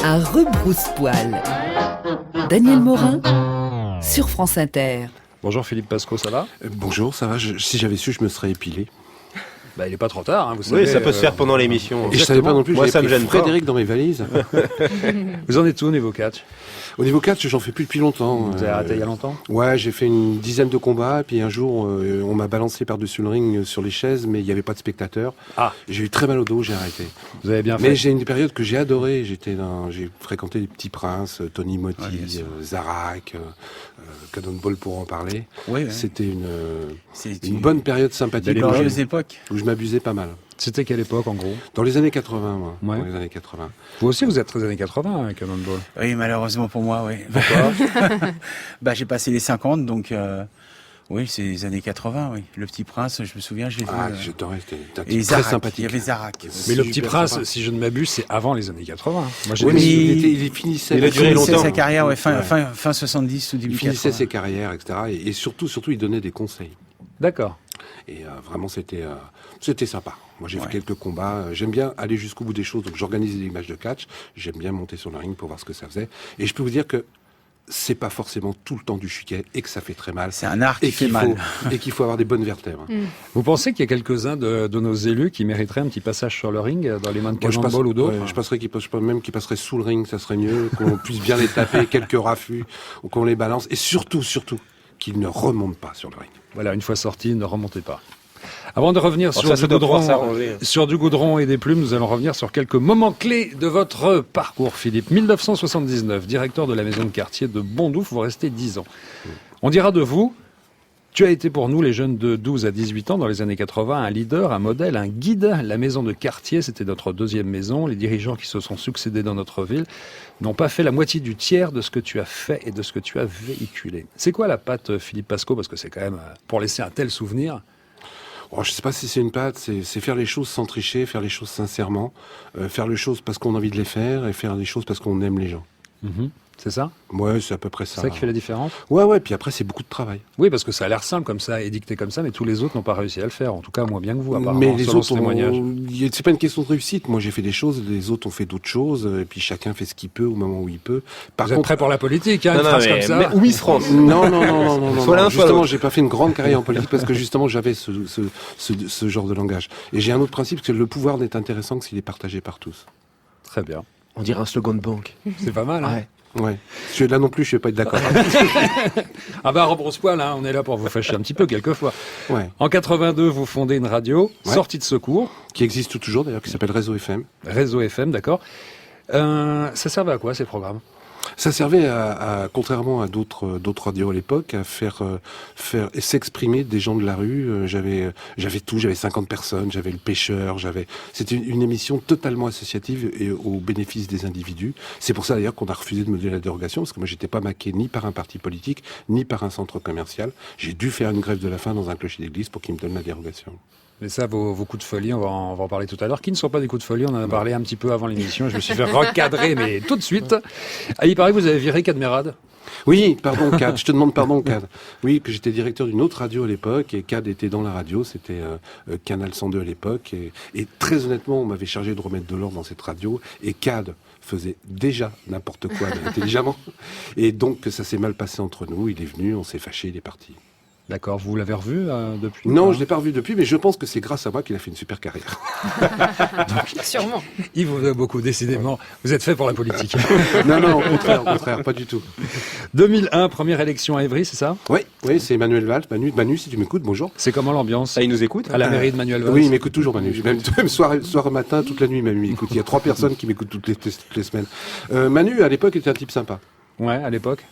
à rebrousse-poil. Daniel Morin sur France Inter. Bonjour Philippe Pasco, ça va ? Bonjour, ça va. Si j'avais su, je me serais épilé. Il n'est pas trop tard, vous savez. Oui, ça peut se faire pendant l'émission. Et je savais pas non plus, Moi, ça j'avais me pris gêne Frédéric dans mes valises. Vous en êtes où au niveau catch ? Au niveau 4, j'en fais plus depuis longtemps. Vous avez arrêté il y a longtemps ? Ouais, j'ai fait une dizaine de combats, et puis un jour, on m'a balancé par-dessus le ring sur les chaises, mais il n'y avait pas de spectateurs. Ah. J'ai eu très mal au dos, j'ai arrêté. Vous avez bien fait. Mais j'ai une période que j'ai adorée. J'ai fréquenté les Petits Princes, Tony Motti, Zarak, Cannonball pour en parler. Oui, C'était une bonne période sympathique. Des glorieuses époques. Où je m'abusais pas mal. C'était quelle époque en gros ? Dans les années 80, moi. Ouais. Dans les années 80. Vous aussi, vous êtes très années 80 avec Cannonball. Oui, malheureusement pour moi, oui. Pourquoi ? J'ai passé les 50, donc oui, c'est les années 80, oui. Le Petit Prince, je me souviens, je l'ai vu. J'adorais, c'était un Et type très Zarak, sympathique. il y avait Zarak. Mais le Super Petit Prince, sympa. si je ne m'abuse, c'est avant les années 80. Moi, j'ai Oui, mais des- il finissait. Il a duré finissait longtemps. sa carrière, Ouais. fin 70 ou début Il finissait 80. ses carrières, etc. Et surtout, il donnait des conseils. D'accord. Et vraiment, c'était sympa. Moi, j'ai fait Ouais. quelques combats. J'aime bien aller jusqu'au bout des choses. Donc, j'organise des matchs de catch. J'aime bien monter sur le ring pour voir ce que ça faisait. Et je peux vous dire que c'est pas forcément tout le temps du chiquet et que ça fait très mal. C'est un art qui Et fait qu'il mal. et qu'il faut avoir des bonnes vertèbres. Vous pensez qu'il y a quelques-uns de nos élus qui mériteraient un petit passage sur le ring dans les mains de Moi, Cannonball ou d'autres ? je passerais même qu'ils passeraient sous le ring, ça serait mieux, qu'on puisse bien les taper, quelques raffus, ou qu'on les balance, et surtout, qu'ils ne remontent pas sur le ring. Voilà, une fois sorti, ne remontez pas. Avant de revenir Bon, sur, ça doit pouvoir s'arranger. sur du goudron et des plumes, nous allons revenir sur quelques moments clés de votre parcours, Philippe. 1979, directeur de la maison de quartier de Bondouf, vous restez 10 ans. On dira de vous, tu as été pour nous, les jeunes de 12 à 18 ans, dans les années 80, un leader, un modèle, un guide. La maison de quartier, c'était notre deuxième maison. Les dirigeants qui se sont succédés dans notre ville n'ont pas fait la moitié du tiers de ce que tu as fait et de ce que tu as véhiculé. C'est quoi la patte, Philippe Pasco ? Parce que c'est quand même, pour laisser un tel souvenir... Oh, je sais pas si c'est une patte, c'est faire les choses sans tricher, faire les choses sincèrement, faire les choses parce qu'on a envie de les faire et faire les choses parce qu'on aime les gens. C'est ça ? Ouais, c'est à peu près C'est ça. ça qui fait la différence ? Ouais, puis après c'est beaucoup de travail. Oui, parce que ça a l'air simple comme ça, édicté comme ça, mais tous les autres n'ont pas réussi à le faire. En tout cas, moins bien que vous, apparemment, Mais les selon autres, ce témoignage. c'est pas une question de réussite. Moi j'ai fait des choses, les autres ont fait d'autres choses, et puis chacun fait ce qu'il peut au moment où il peut. Par Vous êtes prêt pour la politique, hein, une phrase comme ça ? Ou Miss France. Non. Soit l'un, soit Justement, l'autre. j'ai pas fait une grande carrière en politique parce que justement j'avais ce genre de langage. Et j'ai un autre principe, c'est que le pouvoir n'est intéressant que s'il est partagé par tous. Très bien. On dirait un slogan de banque. C'est pas mal, hein ? Ouais. Ouais. Là non plus, je vais pas être d'accord. Ah bah, rebrousse-poil, hein, on est là pour vous fâcher un petit peu, quelquefois. Ouais. En 82, vous fondez une radio, Ouais. sortie de secours, Qui existe toujours d'ailleurs, qui s'appelle Réseau FM. réseau FM, d'accord. Ça servait à quoi, ces programmes ? Ça servait contrairement à d'autres radios à l'époque, à faire et s'exprimer des gens de la rue. J'avais tout, j'avais 50 personnes, j'avais le pêcheur, c'était une émission totalement associative et au bénéfice des individus. C'est pour ça d'ailleurs qu'on a refusé de me donner la dérogation, parce que moi j'étais pas maqué ni par un parti politique, ni par un centre commercial. J'ai dû faire une grève de la faim dans un clocher d'église pour qu'ils me donnent la dérogation. Mais ça, vos coups de folie, on va en parler tout à l'heure, qui ne sont pas des coups de folie, on en a parlé un petit peu avant l'émission, je me suis fait recadrer, mais tout de suite. Ah, il paraît que vous avez viré Cadmerade. Oui, pardon Cad, je te demande pardon Cad. Oui, que j'étais directeur d'une autre radio à l'époque et Cad était dans la radio, c'était Canal 102 à l'époque et très honnêtement, on m'avait chargé de remettre de l'ordre dans cette radio et Cad faisait déjà n'importe quoi intelligemment et donc ça s'est mal passé entre nous, il est venu, on s'est fâché, il est parti. D'accord, vous l'avez revu depuis ? Non, je l'ai pas revu depuis, mais je pense que c'est grâce à moi qu'il a fait une super carrière. Sûrement. Il vous aime beaucoup, décidément. Vous êtes fait pour la politique. Non, au contraire, pas du tout. 2001, première élection à Évry, c'est ça ? Oui, c'est Emmanuel Valls. Manu, si tu m'écoutes, bonjour. C'est comment l'ambiance Ah, il nous écoute à la mairie de Manuel Valls? Oui, il m'écoute toujours, Manu. Même soir, matin, toute la nuit, même il m'écoute. Il y a 3 personnes qui m'écoutent toutes les semaines. Manu, à l'époque, était un type sympa. Ouais, à l'époque.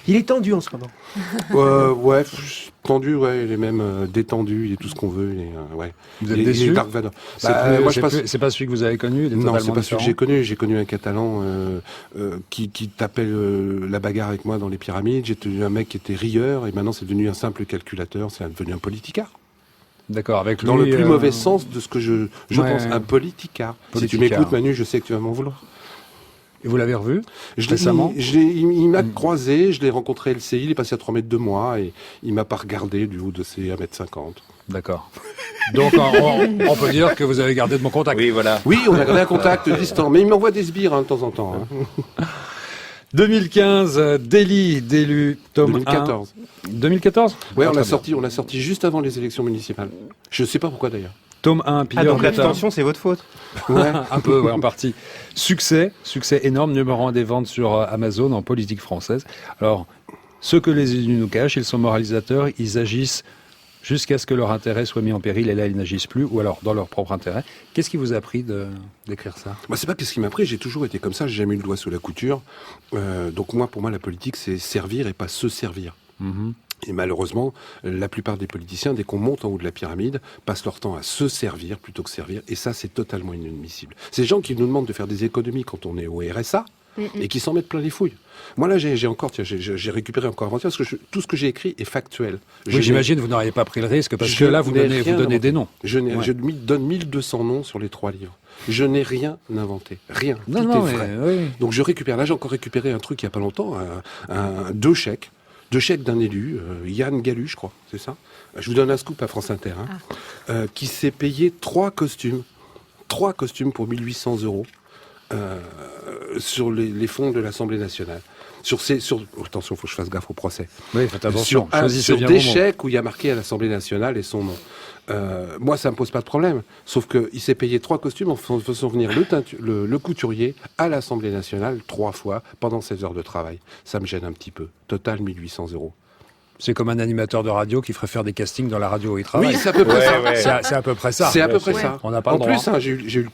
Il est tendu en ce moment. Ouais, tendu, ouais, il est même détendu, il est tout ce qu'on veut. Ouais. Vous êtes Il est déçu? Dark Vador. C'est pas celui que vous avez connu, il est Non, c'est totalement pas celui que différent. j'ai connu. J'ai connu un Catalan qui tapait la bagarre avec moi dans les pyramides. J'ai connu un mec qui était rieur et maintenant c'est devenu un simple calculateur. C'est devenu un politicard. D'accord, avec Dans lui, le plus mauvais sens de ce que je ouais. pense, un politicard. Si tu Politicard. m'écoutes, Manu, je sais que tu vas m'en vouloir. Et vous l'avez revu Je l'ai- récemment il m'a croisé, je l'ai rencontré à LCI, il est passé à 3 mètres de moi et il m'a pas regardé du haut de ses 1m50. D'accord. Donc on peut dire que vous avez gardé de mon contact. Oui, voilà. Oui, on a gardé un contact distant, mais il m'envoie des sbires de temps en temps. 2015, délit d'élu, tome 2014. 1. 2014 Ouais, Ah, on très l'a sorti juste avant les élections municipales. Je sais pas pourquoi d'ailleurs. Tome 1, Ah, pilleur donc d'État. l'abstention, c'est votre faute. Ouais. Un peu, ouais, en partie. Succès énorme, numéro 1 des ventes sur Amazon en politique française. Alors, ce que les élus nous cachent, ils sont moralisateurs, ils agissent jusqu'à ce que leur intérêt soit mis en péril, et là, ils n'agissent plus, ou alors dans leur propre intérêt. Qu'est-ce qui vous a pris d'écrire ça ? Bah, c'est pas qu'est-ce qui m'a pris, j'ai toujours été comme ça, j'ai jamais eu le doigt sous la couture. Donc pour moi, la politique, c'est servir et pas se servir. Et malheureusement, la plupart des politiciens, dès qu'on monte en haut de la pyramide, passent leur temps à se servir plutôt que servir. Et ça, c'est totalement inadmissible. Ces gens qui nous demandent de faire des économies quand on est au RSA et qui s'en mettent plein les fouilles. Moi, là, j'ai récupéré encore avant-hier parce que tout ce que j'ai écrit est factuel. Oui, j'imagine que vous n'auriez pas pris le risque, parce que là, vous donnez des noms. Je donne 1200 noms sur les 3 livres. Je n'ai rien inventé. Rien. Non, Tout non, est vrai. oui. Donc je récupère. Là, j'ai encore récupéré un truc il n'y a pas longtemps, deux chèques. 2 chèques d'un élu, Yann Gallu, je crois, c'est ça. Je vous donne un scoop à France Inter, qui s'est payé 3 costumes. 3 costumes pour 1800 € sur les fonds de l'Assemblée nationale. Attention, il faut que je fasse gaffe au procès. Oui, faites attention. Choisissez Sur bien des vos mots. chèques où il y a marqué à l'Assemblée nationale et son nom. Moi, ça me pose pas de problème. Sauf qu'il s'est payé 3 costumes en faisant venir le couturier à l'Assemblée nationale 3 fois pendant 16 heures de travail. Ça me gêne un petit peu. Total 1800 €. C'est comme un animateur de radio qui ferait faire des castings dans la radio où il travaille. Oui, c'est à peu près ça. C'est à peu près ça. C'est à peu près ça. On n'a pas En le droit. plus, j'ai eu le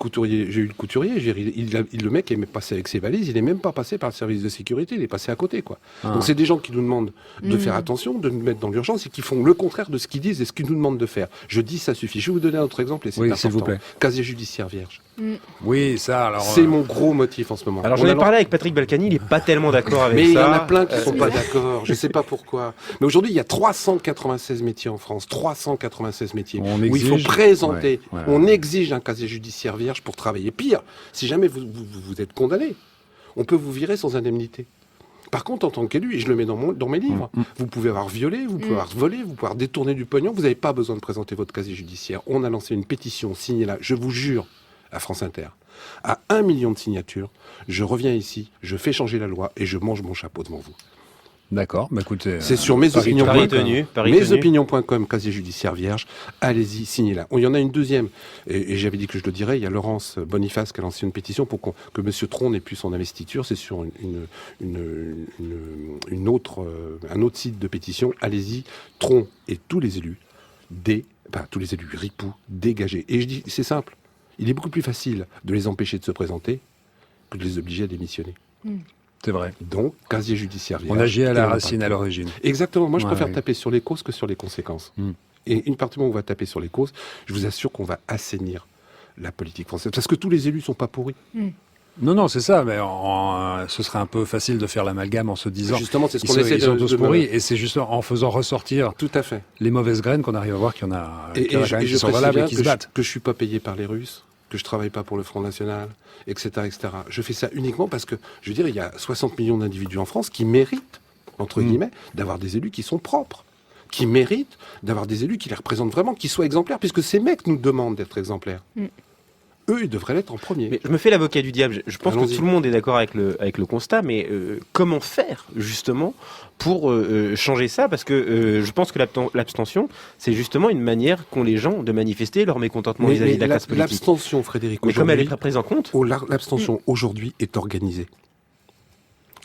couturier. Le mec est même passé avec ses valises. Il n'est même pas passé par le service de sécurité. Il est passé à côté, quoi. Donc c'est des gens qui nous demandent de faire attention, de nous mettre dans l'urgence et qui font le contraire de ce qu'ils disent et ce qu'ils nous demandent de faire. Je dis ça suffit. Je vais vous donner un autre exemple et c'est Oui, important. s'il vous plaît. Casier judiciaire vierge. Oui, ça, alors... C'est mon gros motif en ce moment. Alors j'en ai parlé avec Patrick Balkany, il est pas tellement d'accord avec Mais ça. il y en a plein qui sont pas d'accord. Je sais pas pourquoi. Mais aujourd'hui, il y a 396 métiers en France. 396 métiers. On Où il faut exige. présenter. Ouais. On exige un casier judiciaire vierge pour travailler. Pire, si jamais vous êtes condamné, on peut vous virer sans indemnité. Par contre, en tant qu'élu, et je le mets dans mes livres, vous pouvez avoir violé, vous pouvez avoir volé, vous pouvez avoir détourné du pognon, vous n'avez pas besoin de présenter votre casier judiciaire. On a lancé une pétition signée là, je vous jure, à France Inter, à 1 million de signatures. Je reviens ici, je fais changer la loi et je mange mon chapeau devant vous. D'accord, bah écoutez... C'est sur Paris tenu. mesopinions.com, casier judiciaire vierge. Allez-y, signez-la. Il y en a une deuxième, et j'avais dit que je le dirais. Il y a Laurence Boniface qui a lancé une pétition pour que M. Tron n'ait plus son investiture. C'est sur un autre site de pétition. Allez-y, Tron et tous les élus, tous les élus ripoux, dégagés. Et je dis, c'est simple. Il est beaucoup plus facile de les empêcher de se présenter que de les obliger à démissionner. C'est vrai. Donc, casier judiciaire vierge. On agit à et la on va racine, pas- à l'origine. Exactement. Moi, je Ouais, préfère ouais. taper sur les causes que sur les conséquences. Et une partie du moment où on va taper sur les causes, je vous assure qu'on va assainir la politique française. Parce que tous les élus sont pas pourris. Non, c'est ça, mais ce serait un peu facile de faire l'amalgame en se disant... Justement, c'est ce Ils qu'on sont, essaie ils sont de tous pourris, et c'est justement en faisant ressortir Tout à fait. les mauvaises graines qu'on arrive à voir qu'il y en a, Et qu'il y en a je quand même qui sont précise valables et bien qui se battent. que je suis pas payé par les Russes, que je travaille pas pour le Front National, etc., etc. Je fais ça uniquement parce que, je veux dire, il y a 60 millions d'individus en France qui méritent, entre guillemets, d'avoir des élus qui sont propres, qui méritent d'avoir des élus qui les représentent vraiment, qui soient exemplaires, puisque ces mecs nous demandent d'être exemplaires. Eux, ils devraient l'être en premier. Mais je me fais l'avocat du diable. Je pense Allons-y. que tout le monde est d'accord avec le constat, mais comment faire justement pour changer ça? Parce que je pense que l'abstention, c'est justement une manière qu'ont les gens de manifester leur mécontentement vis-à-vis de la classe politique. l'abstention, Frédéric, Mais comme elle est aujourd'hui, pas prise en compte, l'abstention aujourd'hui est organisée.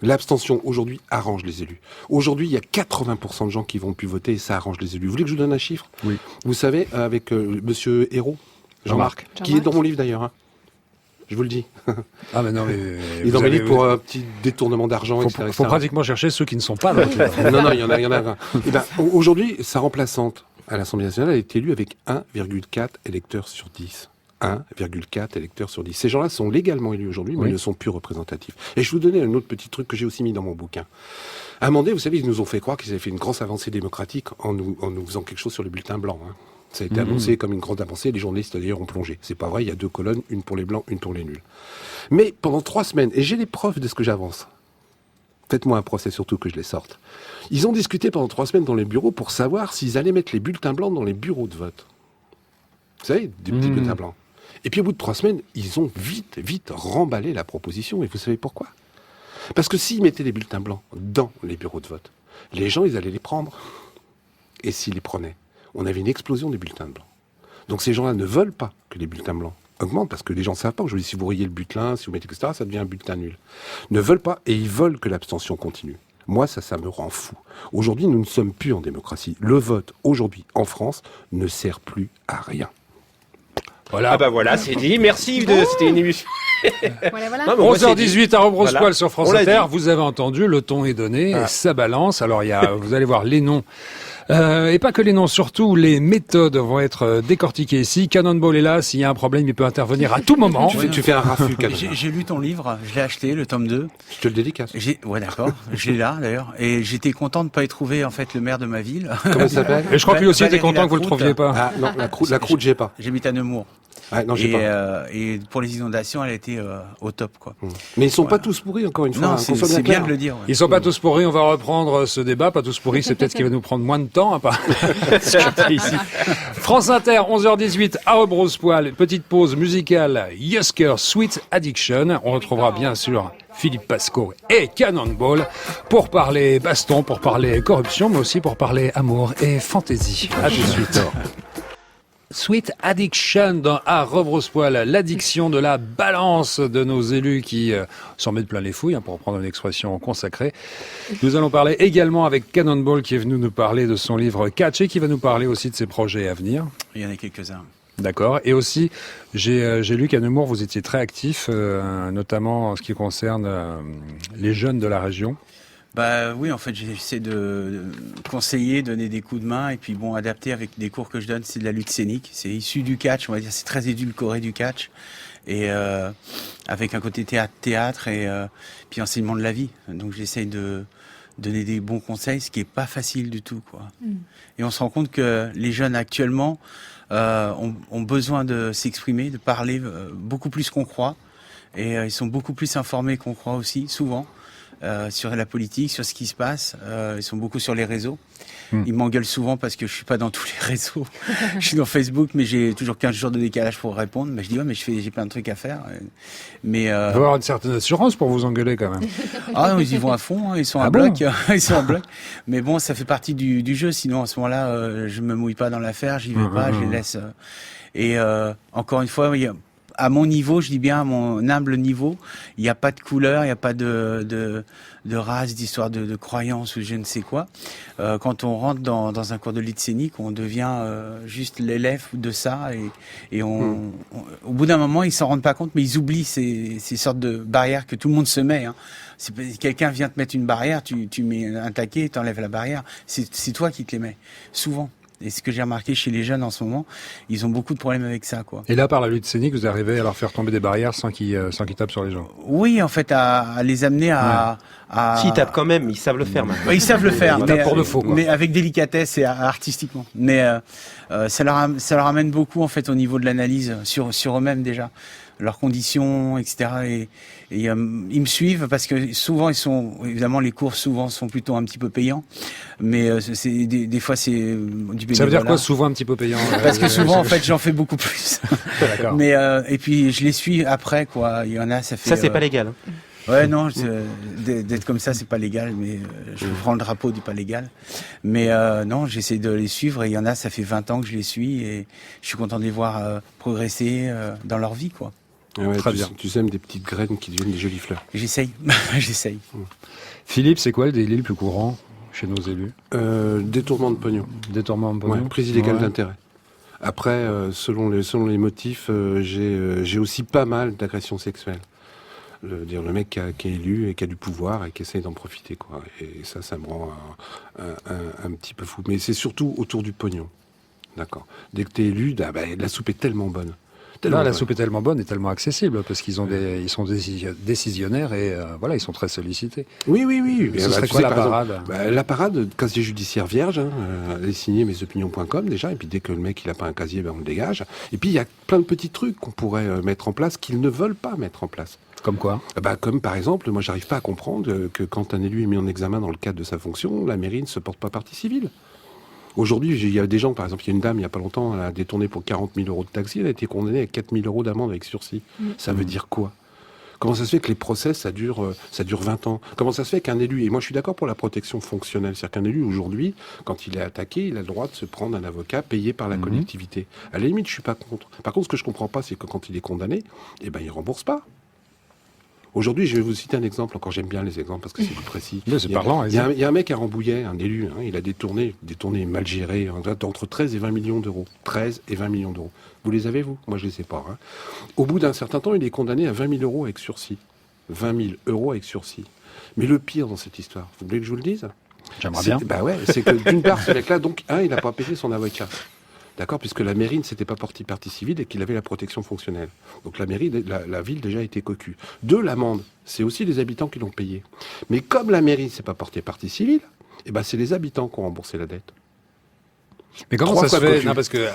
L'abstention aujourd'hui arrange les élus. Aujourd'hui, il y a 80% de gens qui vont plus voter et ça arrange les élus. Vous voulez que je vous donne un chiffre? Oui. Vous savez, avec Monsieur Hérault, Jean-Marc, qui est dans mon livre d'ailleurs. Je vous le dis. Ah, mais non, mais... Il est dans mes livres pour un petit détournement d'argent, Faut, etc. faut pratiquement chercher ceux qui ne sont pas dans le livre. Non, il y en a 20. Eh ben, aujourd'hui, sa remplaçante à l'Assemblée nationale est élue avec 1,4 électeurs sur 10. 1,4 électeurs sur 10. Ces gens-là sont légalement élus aujourd'hui, mais Oui. ils ne sont plus représentatifs. Et je vais vous donner un autre petit truc que j'ai aussi mis dans mon bouquin. À un moment donné, vous savez, ils nous ont fait croire qu'ils avaient fait une grosse avancée démocratique en nous faisant quelque chose sur le bulletin blanc. Ça a été annoncé comme une grande avancée. Les journalistes d'ailleurs ont plongé. C'est pas vrai. Il y a 2 colonnes, une pour les blancs, une pour les nuls. Mais pendant 3 semaines, et j'ai les preuves de ce que j'avance. Faites-moi un procès surtout que je les sorte. Ils ont discuté pendant 3 semaines dans les bureaux pour savoir s'ils allaient mettre les bulletins blancs dans les bureaux de vote. Vous savez, des petits bulletins blancs. Et puis au bout de 3 semaines, ils ont vite remballé la proposition. Et vous savez pourquoi ? Parce que s'ils mettaient les bulletins blancs dans les bureaux de vote, les gens, ils allaient les prendre. Et s'ils les prenaient, on avait une explosion des bulletins blancs. Donc ces gens-là ne veulent pas que les bulletins blancs augmentent, parce que les gens ne savent pas. Aujourd'hui, si vous rayez le bulletin, si vous mettez etc., ça devient un bulletin nul. Ne veulent pas, et ils veulent que l'abstention continue. Moi, ça me rend fou. Aujourd'hui, nous ne sommes plus en démocratie. Le vote, aujourd'hui, en France, ne sert plus à rien. Voilà. Ah bah voilà, c'est dit. Merci, c'était une émission. Voilà. Non, mais moi, c'est 11h18 à Rebrosse-Poil Voilà. sur France On l'a Inter. dit. Vous avez entendu, le ton est donné, et ça balance. Alors, vous allez voir les noms. Et pas que les noms, surtout les méthodes vont être décortiquées ici. Cannonball est là, s'il y a un problème, il peut intervenir à tout moment. Tu fais un raffut, quand même. J'ai lu ton livre, je l'ai acheté, le tome 2. Je te le dédicace. Ouais, d'accord, je l'ai là d'ailleurs. Et j'étais content de ne pas y trouver en fait le maire de ma ville. Comment ça s'appelle ? Et je crois que lui aussi était Valérie content que vous le Lacroute. trouviez pas. Ah non, la croûte, j'ai pas. J'habite à Nemours. Ah, non, j'ai pas. Et pour les inondations, elle a été au top, quoi. Mais ils sont pas tous pourris, encore une fois. Non, hein, qu'on soit c'est bien clair. de le dire. Ouais. Ils sont pas tous pourris, on va reprendre ce débat. Pas tous pourris, c'est peut-être ce qui va nous prendre moins de temps à part discuter ici. France Inter, 11h18 à Rebrosse-Poil. Petite pause musicale. Yusker, Sweet Addiction. On retrouvera bien sûr Philippe Pasco et Cannonball pour parler baston, pour parler corruption, mais aussi pour parler amour et fantaisie. À tout de suite. Sweet Addiction à Rebrosse-Poil, l'addiction de la balance de nos élus qui s'en mettent plein les fouilles, pour reprendre une expression consacrée. Nous allons parler également avec Cannonball qui est venu nous parler de son livre Catch et qui va nous parler aussi de ses projets à venir. Il y en a quelques-uns. D'accord. Et aussi, j'ai lu qu'à Nemours, vous étiez très actif, notamment en ce qui concerne les jeunes de la région. Bah oui, en fait, j'essaie de conseiller, donner des coups de main et puis bon, adapter avec des cours que je donne, c'est de la lutte scénique. C'est issu du catch, on va dire, c'est très édulcoré du catch et avec un côté théâtre et puis enseignement de la vie. Donc j'essaie de donner des bons conseils, ce qui est pas facile du tout, quoi. Et on se rend compte que les jeunes actuellement ont besoin de s'exprimer, de parler beaucoup plus qu'on croit et ils sont beaucoup plus informés qu'on croit aussi, souvent. Sur la politique, sur ce qui se passe. Ils sont beaucoup sur les réseaux. Ils m'engueulent souvent parce que je suis pas dans tous les réseaux. Je suis dans Facebook, mais j'ai toujours 15 jours de décalage pour répondre. Mais je dis, ouais, mais j'ai plein de trucs à faire. Mais, Il faut avoir une certaine assurance pour vous engueuler quand même. ah non, ils y vont à fond, hein, ils sont en bloc. Ils sont en bloc. Mais bon, ça fait partie du jeu. Sinon, à ce moment-là, je me mouille pas dans l'affaire, j'y vais pas, je les laisse. Et encore une fois, à mon niveau, je dis bien à mon humble niveau, il n'y a pas de couleur, il n'y a pas de race, d'histoire de croyance ou je ne sais quoi. Quand on rentre dans un cours de lutte scénique, on devient juste l'élève de ça et au bout d'un moment, ils s'en rendent pas compte, mais ils oublient ces sortes de barrières que tout le monde se met. Hein. Quelqu'un vient te mettre une barrière, tu mets un taquet, tu enlèves la barrière. C'est toi qui te les mets, souvent. Et ce que j'ai remarqué chez les jeunes en ce moment, ils ont beaucoup de problèmes avec ça, quoi. Et là, par la lutte scénique, vous arrivez à leur faire tomber des barrières sans qu'ils tapent sur les gens. Oui, en fait, à les amener à... S'ils tapent quand même, ils savent le faire maintenant. Ils savent le faire, Ils tapent pour de faux, quoi. mais avec délicatesse et artistiquement. Mais ça leur amène beaucoup, en fait, au niveau de l'analyse sur eux-mêmes déjà, leurs conditions, etc. Et ils me suivent parce que souvent évidemment les cours souvent sont plutôt un petit peu payants, mais des fois c'est du bénévolat. Ça veut dire quoi, souvent un petit peu payant Parce que souvent en fait j'en fais beaucoup plus. D'accord. Mais et puis je les suis après, quoi. Il y en a, ça fait. Ça, c'est pas légal. Hein. Ouais, non, d'être comme ça, c'est pas légal, mais je prends le drapeau du pas légal. Mais non, j'essaie de les suivre et il y en a, ça fait 20 ans que je les suis et je suis content de les voir progresser dans leur vie, quoi. Ouais, Très bien. Tu sèmes des petites graines qui deviennent des jolies fleurs. J'essaye, j'essaye. Philippe, c'est quoi le délit le plus courant chez nos élus? Détournement de pognon. Détournement de pognon. Ouais, prise illégale Ouais. d'intérêt. Après, selon les motifs, j'ai aussi pas mal d'agressions sexuelles. Le mec qui est élu et qui a du pouvoir et qui essaye d'en profiter, quoi. Et ça me rend un petit peu fou. Mais c'est surtout autour du pognon. D'accord. Dès que t'es élu, la soupe est tellement bonne. Tellement Là, la bonne. soupe est tellement bonne et tellement accessible parce qu'ils ont ils sont décisionnaires et voilà, ils sont très sollicités. Oui. Et ce serait tu quoi sais, la par exemple, parade la parade, casier judiciaire vierge, elle est signée mesopinions.com déjà, et puis dès que le mec il a pas un casier, on le dégage. Et puis il y a plein de petits trucs qu'on pourrait mettre en place qu'ils ne veulent pas mettre en place. Comme quoi? Comme par exemple, moi j'arrive pas à comprendre que quand un élu est mis en examen dans le cadre de sa fonction, la mairie ne se porte pas partie civile. Aujourd'hui, il y a des gens, par exemple, il y a une dame, il y a pas longtemps, elle a détourné pour 40 000 euros de taxi, elle a été condamnée à 4 000 euros d'amende avec sursis. Ça veut dire quoi? Comment ça se fait que les procès, ça dure 20 ans? Comment ça se fait qu'un élu, et moi je suis d'accord pour la protection fonctionnelle, c'est-à-dire qu'un élu, aujourd'hui, quand il est attaqué, il a le droit de se prendre un avocat payé par la collectivité. À la limite, je suis pas contre. Par contre, ce que je comprends pas, c'est que quand il est condamné, il rembourse pas. Aujourd'hui, je vais vous citer un exemple, encore j'aime bien les exemples parce que c'est plus précis. Là, c'est parlant. Il y a un mec à Rambouillet, un élu, il a détourné mal géré, entre 13 et 20 millions d'euros. 13 et 20 millions d'euros. Vous les avez, vous? Moi, je les ai pas. Au bout d'un certain temps, il est condamné à 20 000 euros avec sursis. 20 000 euros avec sursis. Mais le pire dans cette histoire, vous voulez que je vous le dise? J'aimerais bien. C'est que d'une part, ce mec-là, donc, il n'a pas payé son avocat. D'accord, puisque la mairie ne s'était pas portée partie civile et qu'il avait la protection fonctionnelle. Donc la mairie, la ville déjà a été cocue. De l'amende, c'est aussi les habitants qui l'ont payé. Mais comme la mairie ne s'est pas portée partie civile, c'est les habitants qui ont remboursé la dette. Mais comment 3 ça se fois fait? cocu. Non, parce que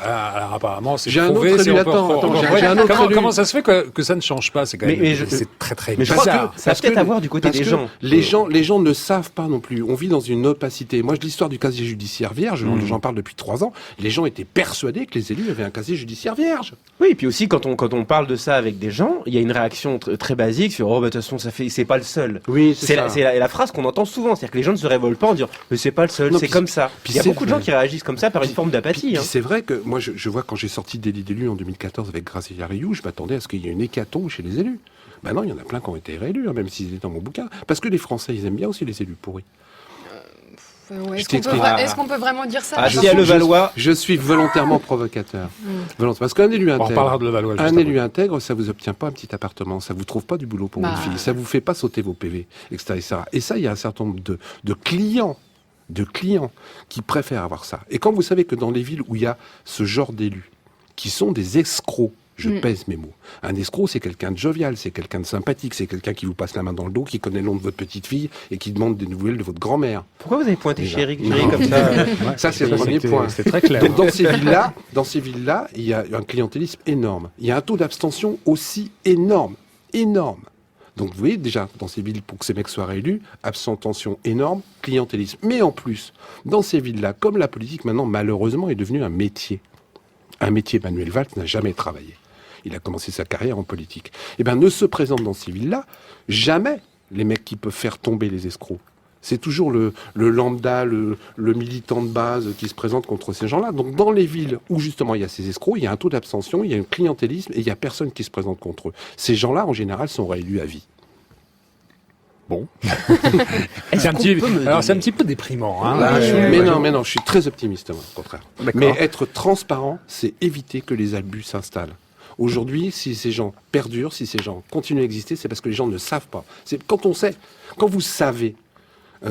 apparemment, c'est J'ai un prouvé. autre Si élu, on peut attends, reprocher. j'ai un autre élu. Comment ça se fait que ça ne change pas? C'est quand même, c'est très très Mais je crois bizarre. que ça va peut-être avoir du côté des gens. Les gens ne savent pas non plus. On vit dans une opacité. Moi, l'histoire du casier judiciaire vierge, j'en parle depuis 3 ans. Les gens étaient persuadés que les élus avaient un casier judiciaire vierge. Oui, et puis aussi quand on parle de ça avec des gens, il y a une réaction très basique sur de toute façon c'est pas le seul. Oui, C'est la phrase qu'on entend souvent, c'est-à-dire que les gens ne se révoltent pas en disant mais c'est pas le seul, Non, c'est puis- comme ça. puis Il y a c'est beaucoup de gens vrai. qui réagissent comme ça par une forme d'apathie. Puis c'est vrai que moi, je vois quand j'ai sorti Délit d'élu en 2014 avec Gracia Rioux, je m'attendais à ce qu'il y ait une hécatombe chez les élus. Ben non, il y en a plein qui ont été réélus, même s'ils étaient dans mon bouquin. Parce que les Français, ils aiment bien aussi les élus pourris. Ouais, Je t'explique. Est-ce qu'on peut vraiment dire ça? Ah, si à Levallois, Je suis volontairement provocateur. Parce qu'un élu On intègre, reparlera de Levallois. juste un après. élu intègre, ça vous obtient pas un petit appartement, ça vous trouve pas du boulot pour Bah. votre fille, ça vous fait pas sauter vos PV, etc., etc. Et ça, il y a un certain nombre de clients qui préfèrent avoir ça. Et quand vous savez que dans les villes où il y a ce genre d'élus, qui sont des escrocs, je pèse mes mots. Un escroc, c'est quelqu'un de jovial, c'est quelqu'un de sympathique, c'est quelqu'un qui vous passe la main dans le dos, qui connaît le nom de votre petite fille et qui demande des nouvelles de votre grand-mère. pourquoi vous avez pointé Déjà. chez Eric Géry comme ça Ça, c'est le premier C'était- point. C'était très clair. Donc, dans ces villes-là, il y a un clientélisme énorme. Il y a un taux d'abstention aussi énorme. Donc, vous voyez, déjà, dans ces villes, pour que ces mecs soient réélus, abstention énorme, clientélisme. Mais en plus, dans ces villes-là, comme la politique, maintenant, malheureusement, est devenue un métier. Un métier, Manuel Valls n'a jamais travaillé. Il a commencé sa carrière en politique. Eh bien, ne se présentent dans ces villes-là jamais les mecs qui peuvent faire tomber les escrocs. C'est toujours le lambda, le militant de base qui se présente contre ces gens-là. Donc dans les villes où justement il y a ces escrocs, il y a un taux d'abstention, il y a un clientélisme et il n'y a personne qui se présente contre eux. Ces gens-là, en général, sont réélus à vie. Bon. C'est un petit peu déprimant. Hein. Mais non, je suis très optimiste, moi, au contraire. Mais être transparent, c'est éviter que les abus s'installent. Aujourd'hui, si ces gens perdurent, si ces gens continuent à exister, c'est parce que les gens ne savent pas. C'est quand vous savez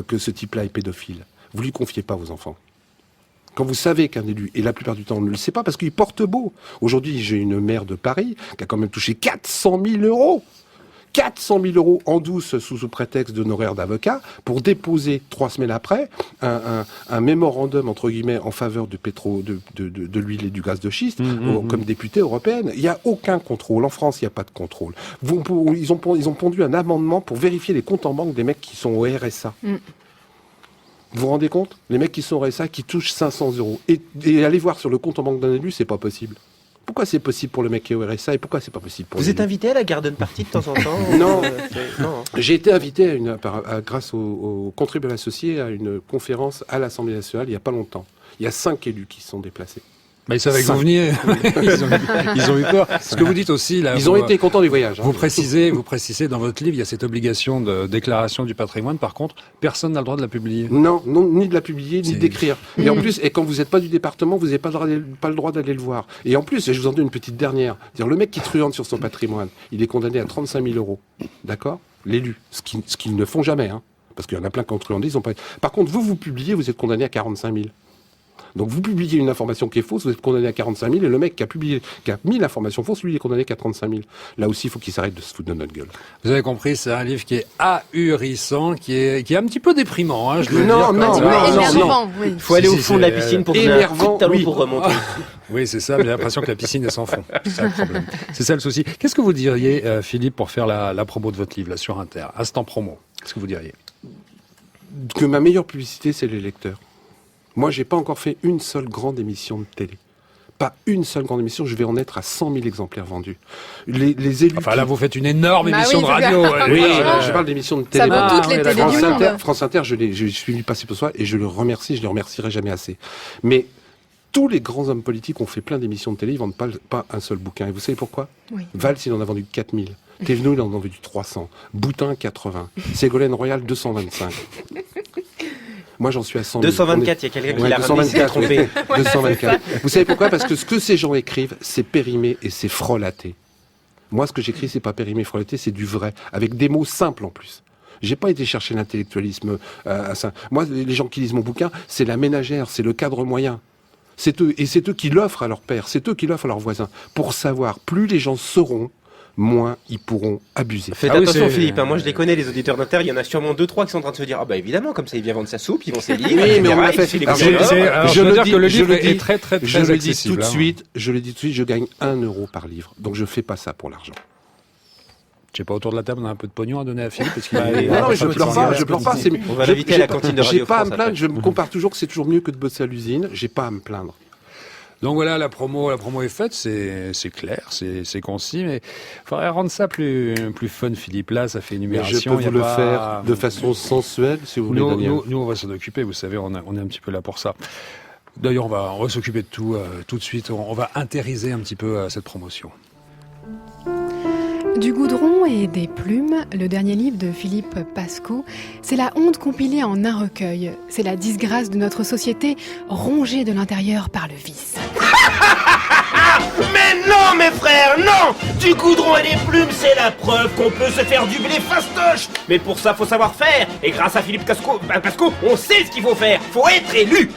que ce type-là est pédophile, vous lui confiez pas vos enfants. Quand vous savez qu'un élu, et la plupart du temps on ne le sait pas parce qu'il porte beau. Aujourd'hui, j'ai une maire de Paris qui a quand même touché 400 000 euros. 400 000 euros en douce sous prétexte d'honoraires d'avocat pour déposer 3 semaines après un mémorandum entre guillemets en faveur de l'huile et du gaz de schiste comme députée européenne. Il n'y a aucun contrôle. En France, il n'y a pas de contrôle. Ils ont pondu un amendement pour vérifier les comptes en banque des mecs qui sont au RSA. Vous vous rendez compte? Les mecs qui sont au RSA qui touchent 500 euros. Et aller voir sur le compte en banque d'un élu, c'est pas possible. Pourquoi c'est possible pour le mec qui est au RSA et pourquoi c'est pas possible pour Vous l'élu? êtes invité à la garden party de temps en temps Non. Non. J'ai été invité grâce au contribuable associé à une conférence à l'Assemblée nationale il n'y a pas longtemps. Il y a 5 élus qui se sont déplacés. Bah, ils savaient que vous veniez. ils ont eu peur. Ce que vous dites aussi, là. Ils ont été contents du voyage. Vous précisez dans votre livre, il y a cette obligation de déclaration du patrimoine. Par contre, personne n'a le droit de la publier. Non, ni de la publier, ni C'est- d'écrire. Et en plus, quand vous n'êtes pas du département, vous n'avez pas le droit d'aller le voir. Et en plus, je vous en donne une petite dernière. C'est-à-dire, le mec qui truande sur son patrimoine, il est condamné à 35 000 euros. D'accord? L'élu. Ce qu'ils ne font jamais, hein. Parce qu'il y en a plein qui ont truandé, ils ont pas. Par contre, vous publiez, vous êtes condamné à 45 000. Donc vous publiez une information qui est fausse, vous êtes condamné à 45 000, et le mec qui a mis l'information fausse, lui, il est condamné qu'à 35 000. Là aussi, il faut qu'il s'arrête de se foutre de notre gueule. Vous avez compris, c'est un livre qui est ahurissant, qui est un petit peu déprimant. Hein, je dois Non, dire, non, comme non, ça. non, Énervant, oui. Il faut aller au Si, fond de la c'est, piscine pour donner un énervant, coup de talon oui. pour remonter. Oui, c'est ça, mais j'ai l'impression que la piscine est sans fond. C'est ça le problème. C'est ça le souci. Qu'est-ce que vous diriez, Philippe, pour faire la promo de votre livre, là, sur Inter? Instant promo. Qu'est-ce que vous diriez? Que ma meilleure publicité, c'est les lecteurs. Moi, j'ai pas encore fait une seule grande émission de télé. Pas une seule grande émission, je vais en être à 100 000 exemplaires vendus. Les élus... Enfin, là, vous faites une énorme Bah émission oui, de radio. Oui, Franchement, je parle d'émissions de ça télé. vaut toutes les télés du monde. France Inter, je suis venu passer pour soi et je le remercie, je ne le remercierai jamais assez. Mais tous les grands hommes politiques ont fait plein d'émissions de télé, ils vendent pas un seul bouquin. Et vous savez pourquoi? Oui. Valls, il en a vendu 4000. Thévenoud, il en a vendu 300. Boutin, 80. Ségolène Royal, 225. Moi, j'en suis à 100 000. 224, il y a quelqu'un qui l'a ramené, il s'est 224, trompé. 224. Vous savez pourquoi? Parce que ce que ces gens écrivent, c'est périmé et c'est frelaté. Moi, ce que j'écris, c'est pas périmé, frelaté, c'est du vrai, avec des mots simples en plus. J'ai pas été chercher l'intellectualisme à ça. Moi, les gens qui lisent mon bouquin, c'est la ménagère, c'est le cadre moyen. C'est eux qui l'offrent à leur père, c'est eux qui l'offrent à leurs voisins. Pour savoir, plus les gens sauront, moins ils pourront abuser. Faites Ah oui, attention c'est- Philippe, hein, moi je les connais les auditeurs d'Inter, il y en a sûrement 2-3 qui sont en train de se dire ah bah évidemment comme ça il vient vendre sa soupe, ils vont ses livres, Oui, etc. mais on l'a il fait. fait les Alors, bouquins d'or. Alors, je veux dire que le livre est très, très, très je le dis tout accessible, de hein. suite, je gagne 1 euro par livre. Donc je fais pas ça pour l'argent. Je sais pas, autour de la table, on a un peu de pognon à donner à Philippe. Parce qu'il Bah, est- allez, Non, non, mais je ça, pleure c'est pas, bien. je pleure pas. On va l'inviter à la cantine de Radio J'ai pas à France me plaindre, après. je me compare toujours que c'est toujours mieux que de bosser à l'usine. J'ai pas à me plaindre. Donc voilà, la promo est faite, c'est clair, c'est concis, mais il faudrait rendre ça plus fun, Philippe. Là, ça fait Mais énumération. je peux il y a vous le pas- faire de façon sensuelle, si vous voulez, Nous, Daniel. nous, on va s'en occuper, vous savez, on est un petit peu là pour ça. D'ailleurs, on va s'occuper de tout de suite. On va intériser un petit peu cette promotion. Du goudron et des plumes, le dernier livre de Philippe Pascot, c'est la honte compilée en un recueil. C'est la disgrâce de notre société rongée de l'intérieur par le vice. Mais non, mes frères, non! Du goudron et des plumes, c'est la preuve qu'on peut se faire du blé fastoche! Mais pour ça, faut savoir faire! Et grâce à Philippe Pascot, on sait ce qu'il faut faire! Faut être élu!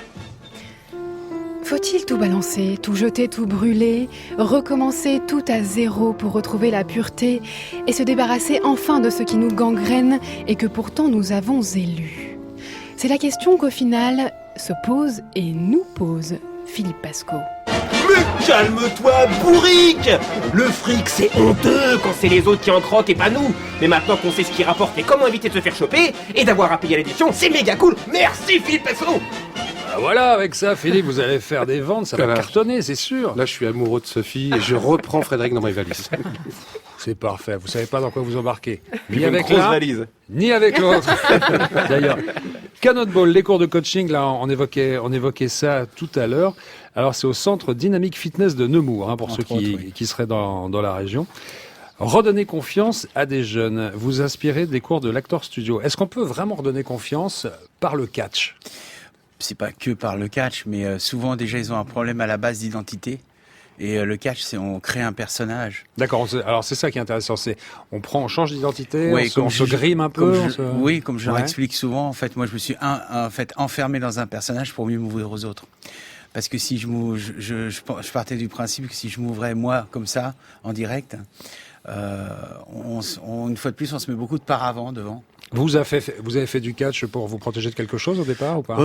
Faut-il tout balancer, tout jeter, tout brûler, recommencer tout à zéro pour retrouver la pureté et se débarrasser enfin de ce qui nous gangrène et que pourtant nous avons élu? C'est la question qu'au final se pose et nous pose Philippe Pascot. Mais calme-toi, bourrique! Le fric, c'est honteux quand c'est les autres qui en croquent et pas nous! Mais maintenant qu'on sait ce qui rapporte et comment éviter de se faire choper, et d'avoir à payer l'édition, c'est méga cool! Merci Philippe Pascot! Ah, voilà, avec ça, Philippe, vous allez faire des ventes, ça va Voilà. cartonner, c'est sûr. Là, je suis amoureux de Sophie et je reprends Frédéric dans mes valises. C'est parfait, vous savez pas dans quoi vous embarquez. Ni Une avec grosse l'un, valise. ni avec l'autre. D'ailleurs, Cannonball, les cours de coaching, là, on évoquait ça tout à l'heure. Alors, c'est au centre Dynamique Fitness de Nemours, hein, pour ceux Entre autres, oui. qui seraient dans la région. Redonner confiance à des jeunes. Vous inspirez des cours de l'Actor Studio. Est-ce qu'on peut vraiment redonner confiance par le catch? C'est pas que par le catch, mais souvent déjà ils ont un problème à la base d'identité. Et le catch, c'est on crée un personnage. D'accord, alors c'est ça qui est intéressant, on change d'identité, Oui, on se grime un peu. Oui, comme je leur Ouais. explique souvent, en fait, moi je me suis en fait enfermé dans un personnage pour mieux m'ouvrir aux autres. Parce que si je partais du principe que si je m'ouvrais moi comme ça en direct, une fois de plus, on se met beaucoup de paravent devant. Vous avez fait du catch pour vous protéger de quelque chose au départ ou pas?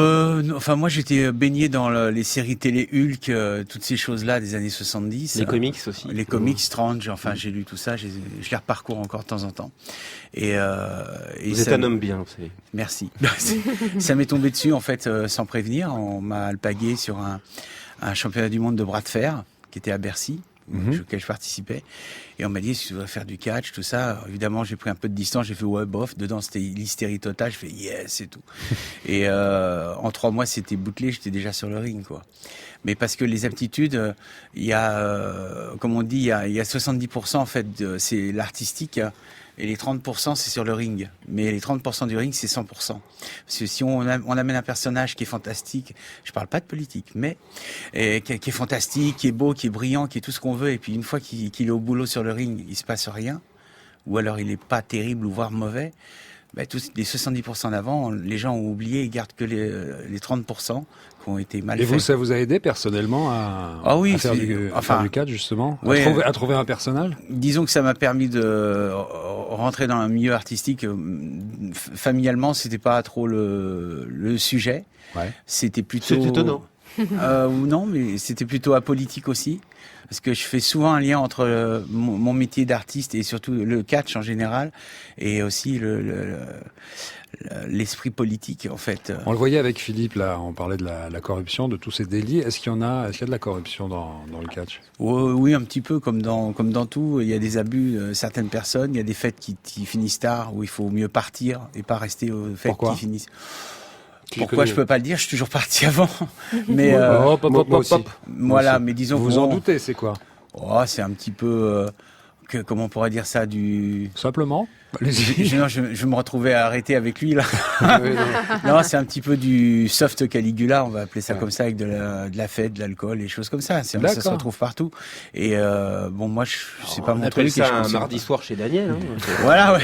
Non, enfin moi j'étais baigné dans les séries télé Hulk, toutes ces choses-là des années 70. Les comics aussi. Les comics Strange, enfin j'ai lu tout ça, je les reparcours encore de temps en temps. Et Vous êtes un homme bien, vous savez. Merci. Ça m'est tombé dessus en fait sans prévenir. On m'a alpagué sur un championnat du monde de bras de fer qui était à Bercy, auquel je participais. Et on m'a dit si tu voudrais faire du catch, tout ça. Alors, évidemment, j'ai pris un peu de distance. J'ai fait ouais, bof. Dedans, c'était l'hystérie totale. Je fais yes, c'est tout. Et en 3 mois, c'était bouclé. J'étais déjà sur le ring, quoi. Mais parce que les aptitudes, il y a, comme on dit, il y a 70% en fait, c'est l'artistique. Et les 30%, c'est sur le ring. Mais les 30% du ring, c'est 100%. Parce que si on amène un personnage qui est fantastique, je parle pas de politique, mais qui est fantastique, qui est beau, qui est brillant, qui est tout ce qu'on veut, et puis une fois qu'il est au boulot sur le ring, il se passe rien, ou alors il est pas terrible, ou voire mauvais, tous les 70% d'avant, les gens ont oublié, ils gardent que les 30% qui ont été mal Et faits. vous, ça vous a aidé personnellement à faire du catch, justement, à trouver un personnage? Disons que ça m'a permis de rentrer dans un milieu artistique. Familialement, c'était pas trop le sujet. Ouais. C'était plutôt... C'est étonnant. Non, mais c'était plutôt apolitique aussi. Parce que je fais souvent un lien entre mon métier d'artiste et surtout le catch en général, et aussi l'esprit politique, en fait. On le voyait avec Philippe, là, on parlait de la corruption, de tous ces délits. Est-ce qu'il y a de la corruption dans le catch? Oui, un petit peu, comme dans tout. Il y a des abus de certaines personnes, il y a des fêtes qui finissent tard, où il faut mieux partir et pas rester aux fêtes qui finissent. Pourquoi je peux pas le dire? Je suis toujours parti avant. Mais moi aussi. Voilà, mais disons. Vous en doutez, c'est quoi? C'est un petit peu. Comment on pourrait dire ça, Simplement. Je me retrouvais arrêté avec lui là. Non, c'est un petit peu du soft Caligula, on va appeler ça comme ça, avec de la fête, de l'alcool, des choses comme ça. Ça se retrouve partout. Et moi, c'est pas mon truc. On appelle ça un mardi soir chez Daniel. Hein. Voilà, ouais.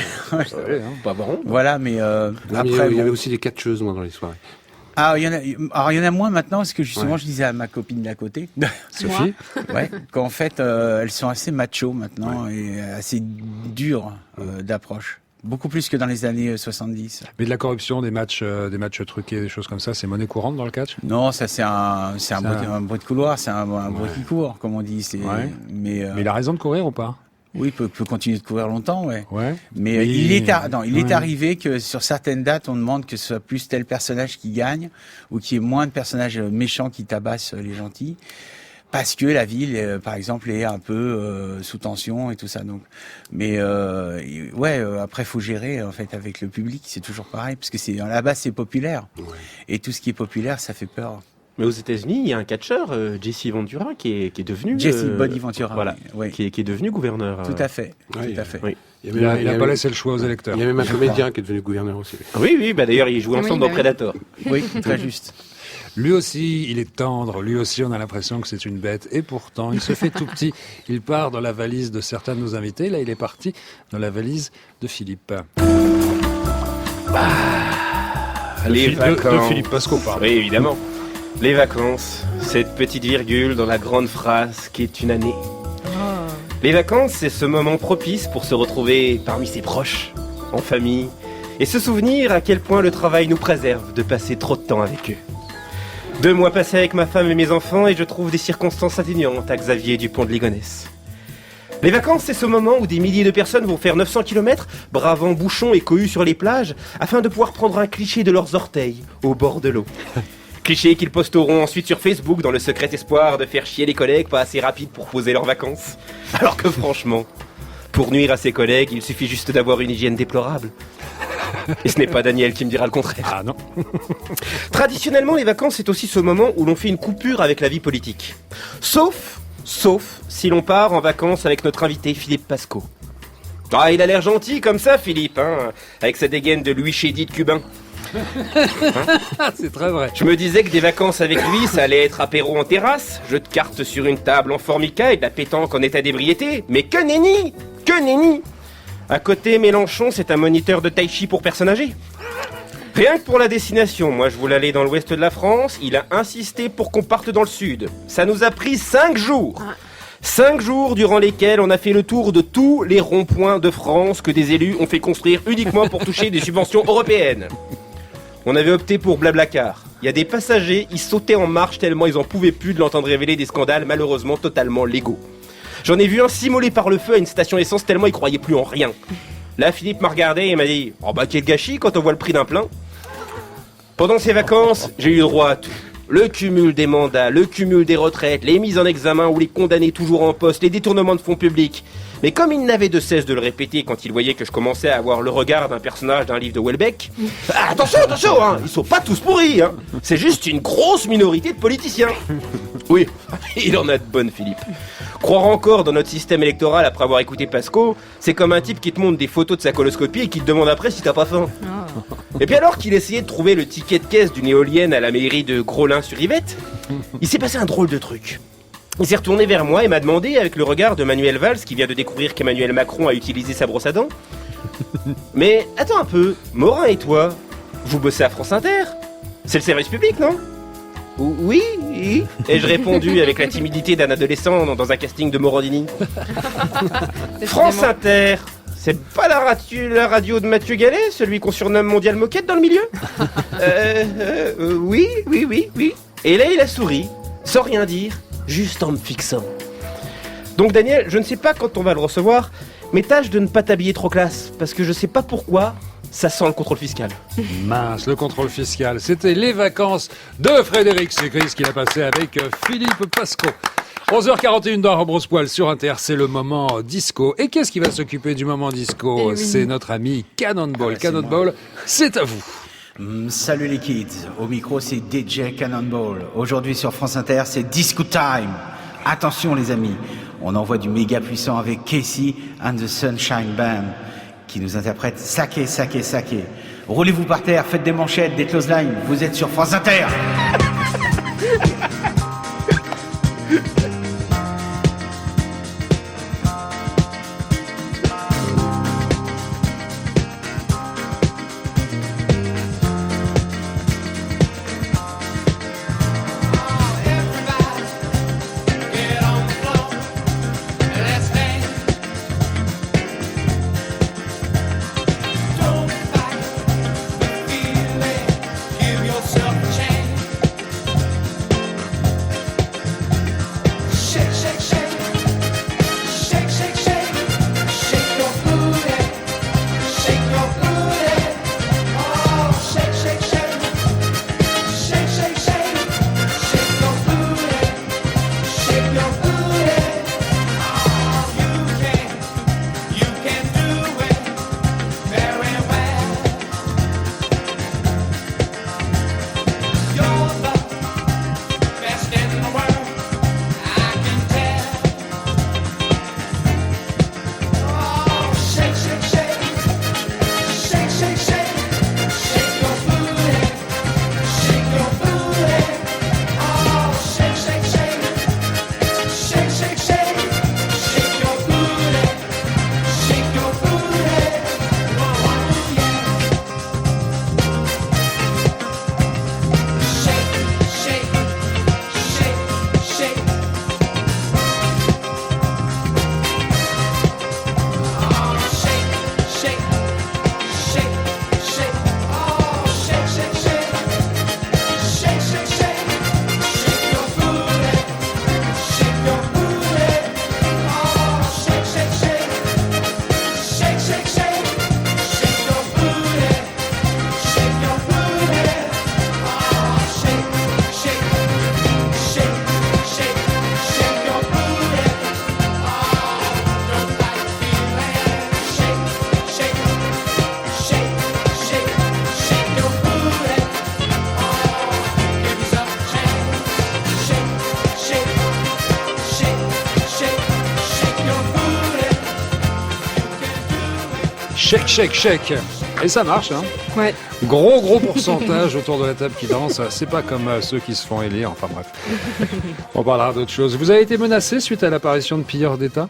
Pas bon. Voilà, mais après, il y avait aussi des catcheuses dans les soirées. Il y en a moins maintenant, parce que justement, je disais à ma copine d'à côté, Sophie, qu'en fait, elles sont assez macho maintenant et assez dures d'approche. Beaucoup plus que dans les années 70. mais de la corruption, des matchs truqués, des choses comme ça, c'est monnaie courante dans le catch? Non, ça c'est un bruit de couloir, c'est un bruit qui court, comme on dit. Mais il a raison de courir ou pas? Oui, il peut continuer de courir longtemps, ouais. Mais Oui. il est arrivé que sur certaines dates, on demande que ce soit plus tel personnage qui gagne, ou qu'il y ait moins de personnages méchants qui tabassent les gentils, parce que la ville, par exemple, est un peu sous tension et tout ça. Donc, mais après, faut gérer en fait avec le public. C'est toujours pareil, parce que à la base, c'est populaire, et tout ce qui est populaire, ça fait peur. Mais aux États-Unis, il y a un catcheur, Jesse Ventura, qui est devenu Jesse Body Ventura, voilà, oui. qui est devenu gouverneur. Tout à fait, tout à fait. Oui. Il a pas laissé le choix aux électeurs. Il y a même un comédien qui est devenu gouverneur aussi. Oui, d'ailleurs, ils jouent ensemble dans Predator. Oui, très juste. Lui aussi, il est tendre. Lui aussi, on a l'impression que c'est une bête. Et pourtant, il se fait tout petit. Il part dans la valise de certains de nos invités. Là, il est parti dans la valise de Philippe. De Philippe Pasco, pardon. Oui, évidemment. Les vacances, cette petite virgule dans la grande phrase qui est une année. Les vacances, c'est ce moment propice pour se retrouver parmi ses proches, en famille, et se souvenir à quel point le travail nous préserve de passer trop de temps avec eux. 2 mois passés avec ma femme et mes enfants, et je trouve des circonstances atténuantes à Xavier Dupont de Ligonnès. Les vacances, c'est ce moment où des milliers de personnes vont faire 900 km, bravant bouchons et cohues sur les plages, afin de pouvoir prendre un cliché de leurs orteils au bord de l'eau. Cliché qu'ils posteront ensuite sur Facebook dans le secret espoir de faire chier les collègues pas assez rapides pour poser leurs vacances. Alors que franchement, pour nuire à ses collègues, il suffit juste d'avoir une hygiène déplorable. Et ce n'est pas Daniel qui me dira le contraire. Ah non. Traditionnellement, les vacances, c'est aussi ce moment où l'on fait une coupure avec la vie politique. Sauf si l'on part en vacances avec notre invité Philippe Pasco. Ah, il a l'air gentil comme ça, Philippe, hein, avec sa dégaine de Louis Chédid cubain. C'est très vrai. Je me disais que des vacances avec lui, ça allait être apéro en terrasse, jeu de cartes sur une table en formica et de la pétanque en état d'ébriété. Mais que nenni! Que nenni! À côté, Mélenchon, c'est un moniteur de tai chi pour personnes âgées. Rien que pour la destination, moi je voulais aller dans l'ouest de la France, il a insisté pour qu'on parte dans le sud. Ça nous a pris 5 jours. 5 jours durant lesquels on a fait le tour de tous les ronds-points de France que des élus ont fait construire uniquement pour toucher des subventions européennes. On avait opté pour Blablacar. Il y a des passagers, ils sautaient en marche tellement ils en pouvaient plus de l'entendre révéler des scandales malheureusement totalement légaux. J'en ai vu un s'immolé par le feu à une station essence tellement il croyait plus en rien. Là, Philippe m'a regardé et m'a dit « Oh bah quel gâchis quand on voit le prix d'un plein !» Pendant ces vacances, j'ai eu droit à tout. Le cumul des mandats, le cumul des retraites, les mises en examen ou les condamnés toujours en poste, les détournements de fonds publics. Mais comme il n'avait de cesse de le répéter quand il voyait que je commençais à avoir le regard d'un personnage d'un livre de Houellebecq, attention, hein, ils sont pas tous pourris, hein. C'est juste une grosse minorité de politiciens. Oui, il en a de bonnes, Philippe. Croire encore dans notre système électoral après avoir écouté Pasco, c'est comme un type qui te montre des photos de sa coloscopie et qui te demande après si t'as pas faim. Et puis alors qu'il essayait de trouver le ticket de caisse d'une éolienne à la mairie de Grolin-sur-Yvette, il s'est passé un drôle de truc. Il s'est retourné vers moi et m'a demandé, avec le regard de Manuel Valls, qui vient de découvrir qu'Emmanuel Macron a utilisé sa brosse à dents, Mais attends un peu, Morin et toi, vous bossez à France Inter? C'est le service public, non? Oui, oui. Ai-je répondu avec la timidité d'un adolescent dans un casting de Morandini? France Inter, c'est pas la radio de Mathieu Gallet, celui qu'on surnomme Mondial Moquette dans le milieu? Oui. Et là, il a souri, sans rien dire, juste en me fixant. Donc Daniel, je ne sais pas quand on va le recevoir, mais tâche de ne pas t'habiller trop classe, parce que je sais pas pourquoi, ça sent le contrôle fiscal. Mince, le contrôle fiscal. C'était les vacances de Frédéric Segris qu'il a passé avec Philippe Pasco. 11h41 dans Rebrousse-Poil sur Inter, c'est le moment disco. Et qu'est-ce qui va s'occuper du moment disco? oui. C'est notre ami Cannonball. Ah, c'est Cannonball, c'est à vous. Salut les kids, au micro c'est DJ Cannonball. Aujourd'hui sur France Inter c'est Disco Time. Attention les amis, on envoie du méga puissant avec Casey and the Sunshine Band qui nous interprète Sake Sake Sake. Roulez-vous par terre, faites des manchettes, des clotheslines, vous êtes sur France Inter. Shake, shake, shake. Et ça marche, hein. Ouais. Gros pourcentage autour de la table qui danse. C'est pas comme ceux qui se font élire. Enfin bref. On parlera d'autre chose. Vous avez été menacé suite à l'apparition de pilleurs d'État?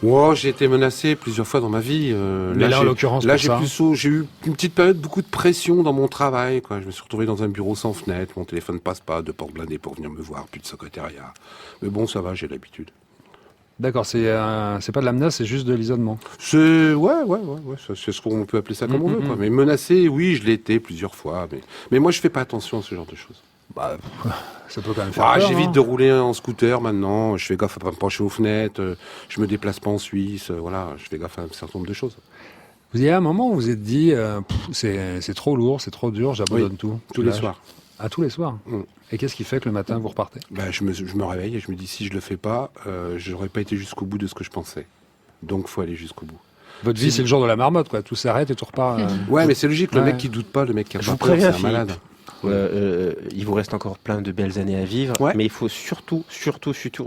Ouais, j'ai été menacé plusieurs fois dans ma vie. Mais là, en l'occurrence, là, pour ça. j'ai eu une petite période, beaucoup de pression dans mon travail, quoi. Je me suis retrouvé dans un bureau sans fenêtre, mon téléphone passe pas, deux portes blindées pour venir me voir, plus de secrétariat. Mais bon, ça va, j'ai l'habitude. D'accord, c'est pas de la menace, c'est juste de l'isolement. Ouais, c'est ce qu'on peut appeler ça comme on veut, quoi. Mais menacé, oui, je l'ai été plusieurs fois, mais moi, je fais pas attention à ce genre de choses. Bah, ça peut quand même faire peur, j'évite hein. de rouler en scooter maintenant, je fais gaffe à pas me pencher aux fenêtres, je me déplace pas en Suisse, voilà, je fais gaffe à un certain nombre de choses. Vous y a un moment où vous vous êtes dit, c'est trop lourd, c'est trop dur, j'abandonne tout. Tous les soirs. Ah, tous les soirs. Et qu'est-ce qui fait que le matin, vous repartez? Je me réveille et je me dis, si je le fais pas, j'aurais pas été jusqu'au bout de ce que je pensais. Donc, faut aller jusqu'au bout. Votre vie, c'est le jour de la marmotte, quoi. Tout s'arrête et tout repart. Ouais, mais c'est logique, le Ouais. mec qui doute pas, le mec qui a Je pas vous peur, préviens, c'est un malade. Il vous reste encore plein de belles années à vivre, Ouais. mais il faut surtout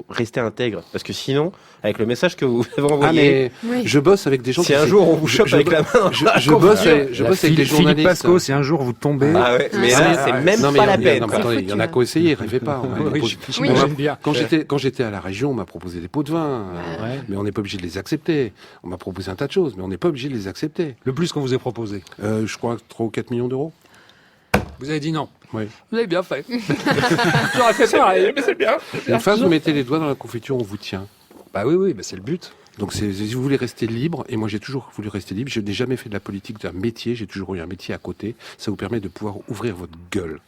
rester intègre, parce que sinon, avec le message que vous avez Ah, envoyé, mais Oui. je bosse avec des gens si un jour on vous chope avec la main, dans la je bosse confiture- avec, je bosse avec des Philippe journalistes. Pasco, si un jour vous tombez... Ah ouais, mais Ah, là, c'est même Non, mais pas il y a- la peine. non, mais quoi. attendez, C'est il y en a foutu, qu'à essayer, rêvez pas. On m'a Oui, proposé- Oui. j'imagine bien. Quand j'étais à la région, on m'a proposé des pots de vin, Ouais. mais on n'est pas obligé de les accepter. On m'a proposé un tas de choses, mais on n'est pas obligé de les accepter. Le plus qu'on vous ait proposé. Je crois 3 ou 4 millions d'euros. Vous avez dit non. Oui. Vous avez bien fait. J'aurais fait pareil, mais c'est bien. Une fois que vous mettez les doigts dans la confiture, on vous tient. Bah oui, bah c'est le but. Donc si vous voulez rester libre, et moi j'ai toujours voulu rester libre, je n'ai jamais fait de la politique d'un métier, j'ai toujours eu un métier à côté, ça vous permet de pouvoir ouvrir votre gueule.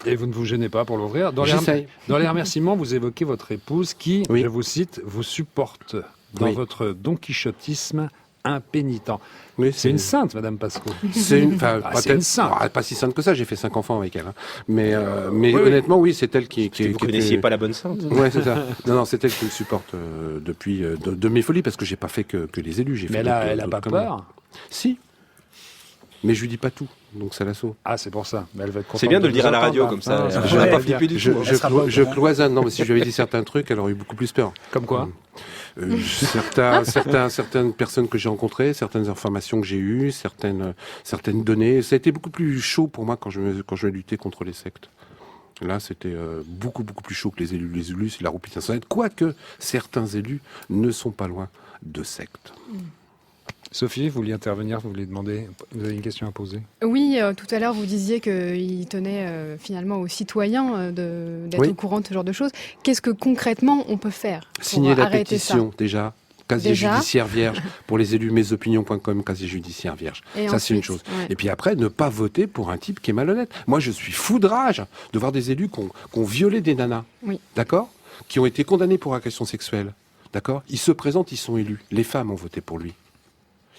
Et vous ne vous gênez pas pour l'ouvrir. J'essaye. Dans les remerciements, vous évoquez votre épouse qui, Oui. je vous cite, vous supporte dans Oui. votre donquichotisme impénitent. Oui, C'est une sainte, Madame Pasco. C'est une, enfin, Ah, pas, c'est une telle- sainte. pas si sainte que ça, j'ai fait 5 enfants avec elle. Hein. Mais Oui, oui. honnêtement, oui, c'est elle qui Parce que vous connaissiez pas la bonne sainte. Ouais, c'est ça. Non, c'est elle qui me supporte depuis de mes folies, parce que j'ai pas fait que les élus. J'ai Mais fait elle a d'autres pas conneries. peur. Si. Mais je lui dis pas tout, donc ça l'assaut. Ah, c'est pour ça. Mais elle va être contente C'est bien de le dire à la vous radio, entendre. comme ça. Ah, Elle je- va pas ouais, flipper du Je, tout. je, Elle sera pas au je courant. cloisonne. Non, mais si je lui avais dit certains trucs, elle aurait eu beaucoup plus peur. Comme quoi Certaines personnes que j'ai rencontrées, certaines informations que j'ai eues, certaines données. Ça a été beaucoup plus chaud pour moi quand je luttais contre les sectes. Là, c'était beaucoup plus chaud que les élus. Les élus, c'est la roue pitin-sonnette. Quoique certains élus ne sont pas loin de sectes. Sophie, vous vouliez intervenir, vous vouliez demander, vous avez une question à poser. Oui, tout à l'heure, vous disiez qu'il tenait finalement aux citoyens d'être Oui. au courant de ce genre de choses. Qu'est-ce que concrètement on peut faire pour Signer la arrêter pétition, déjà. Casier Déjà. judiciaire vierge pour les élus, mesopinions.com, casier judiciaire vierge. ça Et Ça, c'est une ensuite, chose. ouais. Et puis après, ne pas voter pour un type qui est malhonnête. Moi, je suis fou de rage de voir des élus qui ont violé des nanas. Oui. D'accord? Qui ont été condamnés pour agression sexuelle. D'accord? Ils se présentent, ils sont élus. Les femmes ont voté pour lui.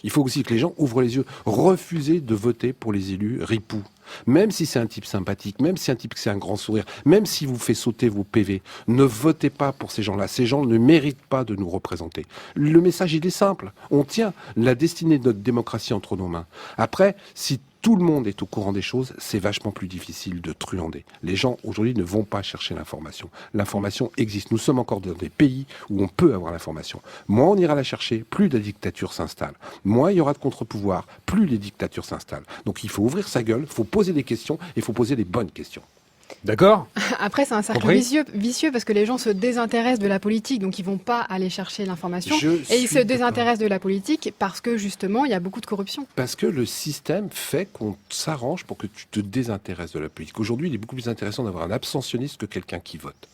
Il faut aussi que les gens ouvrent les yeux. Refusez de voter pour les élus ripoux. Même si c'est un type sympathique, même si c'est un type qui a un grand sourire, même s'il vous fait sauter vos PV, ne votez pas pour ces gens-là. Ces gens ne méritent pas de nous représenter. Le message, il est simple. On tient la destinée de notre démocratie entre nos mains. Après, si tout le monde est au courant des choses, c'est vachement plus difficile de truander. Les gens, aujourd'hui, ne vont pas chercher l'information. L'information existe. Nous sommes encore dans des pays où on peut avoir l'information. Moins on ira la chercher, plus la dictature s'installe. Moins il y aura de contre-pouvoir, plus les dictatures s'installent. Donc il faut ouvrir sa gueule, il faut poser des questions, et il faut poser les bonnes questions. D'accord? Après, c'est un cercle Compris. vicieux parce que les gens se désintéressent de la politique, donc ils vont pas aller chercher l'information. Et ils se suis désintéressent de la politique parce que justement, il y a beaucoup de corruption. Parce que le système fait qu'on s'arrange pour que tu te désintéresses de la politique. Aujourd'hui, il est beaucoup plus intéressant d'avoir un abstentionniste que quelqu'un qui vote.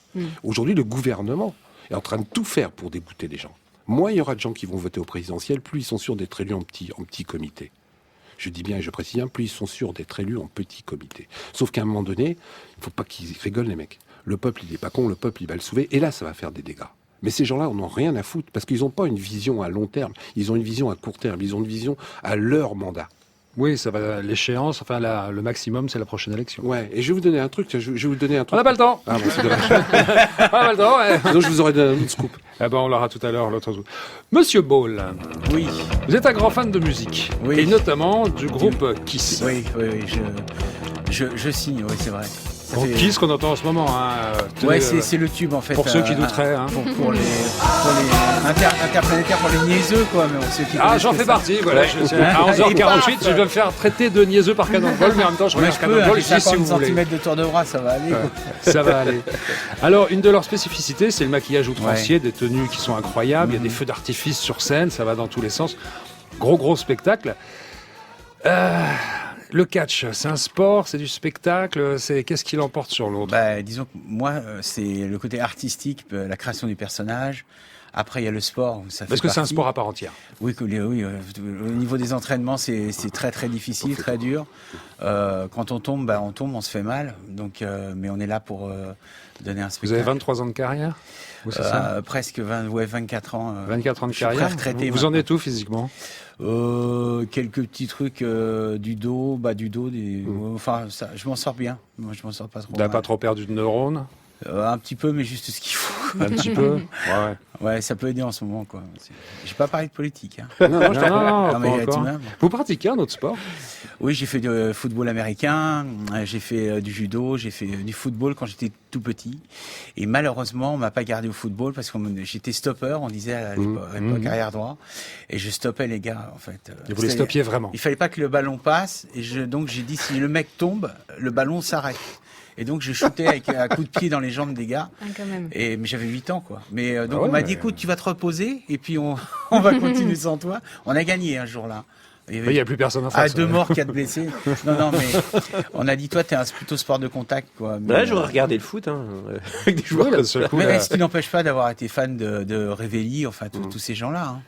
Aujourd'hui, le gouvernement est en train de tout faire pour dégoûter les gens. Moins il y aura de gens qui vont voter au présidentiel, plus ils sont sûrs d'être élus en petit comité. Je dis bien et je précise bien, plus ils sont sûrs d'être élus en petit comité. Sauf qu'à un moment donné, il ne faut pas qu'ils rigolent les mecs. Le peuple, il n'est pas con, le peuple, il va le sauver, et là, ça va faire des dégâts. Mais ces gens-là, on n'en a rien à foutre, parce qu'ils n'ont pas une vision à long terme, ils ont une vision à court terme, ils ont une vision à leur mandat. Oui, ça va, l'échéance, enfin le maximum, c'est la prochaine élection. Ouais, et je vais vous donner un truc, je vais vous donner un On truc. n'a pas le temps. Ah bon, c'est dommage. On n'a pas le temps, ouais. Sinon, je vous aurais donné un autre scoop. Eh ben, on l'aura tout à l'heure, l'autre jour. Monsieur Ball, Oui, vous êtes un grand fan de musique. Oui. Et notamment du groupe Kiss. oui, je signe, oui, c'est vrai. Ça Bon, fait- Kiss qu'on entend en ce moment. Hein, tenez, Ouais, c'est le tube en fait. pour ceux qui douteraient, hein. Pour les interplanétaires, pour les niaiseux, quoi. Mais ceux qui Ah, connaissent j'en que fais ça. partie, voilà. Ouais. À Et 11h48, paf je vais me faire traiter de niaiseux par Cannonball, mais en même temps, je Ouais, regarde je peux, Cannonball hein, ici si vous 50 voulez. cm de tour de bras, ça va aller. Ouais, quoi. ça va aller. Alors, une de leurs spécificités, c'est le maquillage outrancier, des tenues qui sont incroyables, il y a des feux d'artifice sur scène, ça va dans tous les sens. Gros spectacle. Le catch, c'est un sport, c'est du spectacle, qu'est-ce qui l'emporte sur l'autre? Bah, disons que moi, c'est le côté artistique, la création du personnage. Après, il y a le sport. Ça Parce fait que c'est un partie. sport à part entière. Oui, au niveau des entraînements, c'est très difficile, très dur. Quand on tombe, on se fait mal. Donc, mais on est là pour donner un Vous spectacle. avez 23 ans de carrière? Oui, c'est ça. Presque 24 ans. 24 ans de je suis carrière. retraité Vous en maintenant. êtes où physiquement? Quelques petits trucs du dos, enfin, ça, je m'en sors bien. Moi, je m'en sors pas trop. Vous n'avez mal. pas trop perdu de neurones? Un petit peu, mais juste ce qu'il faut. Un petit peu. Ouais. Ouais, ça peut aider en ce moment, quoi. J'ai pas parlé de politique. Hein. Non, mais pas tout encore. de même. Vous pratiquez un autre sport? Oui, j'ai fait du football américain, j'ai fait du judo, j'ai fait du football quand j'étais tout petit. Et malheureusement, on m'a pas gardé au football parce que j'étais stopper, on disait à l'époque arrière droit. Et je stoppais les gars, en fait. Et vous les stoppiez vraiment? Il fallait pas que le ballon passe. Et donc j'ai dit, si le mec tombe, le ballon s'arrête. Et donc je shootais avec un coup de pied dans les jambes des gars. Ah, quand même. Mais j'avais 8 ans, quoi. Mais donc ouais, on m'a dit, écoute, tu vas te reposer et puis on va continuer sans toi. On a gagné un jour là. Il n'y a plus personne en face. 2 morts, 4 blessés. Non, mais on a dit, toi, t'es plutôt sport de contact, quoi. Mais, Là, j'aurais regardé le foot, avec des joueurs. Oui, d'un seul coup, mais là. ce qui n'empêche pas d'avoir été fan de Réveillé, enfin, tous ces gens-là. Hein.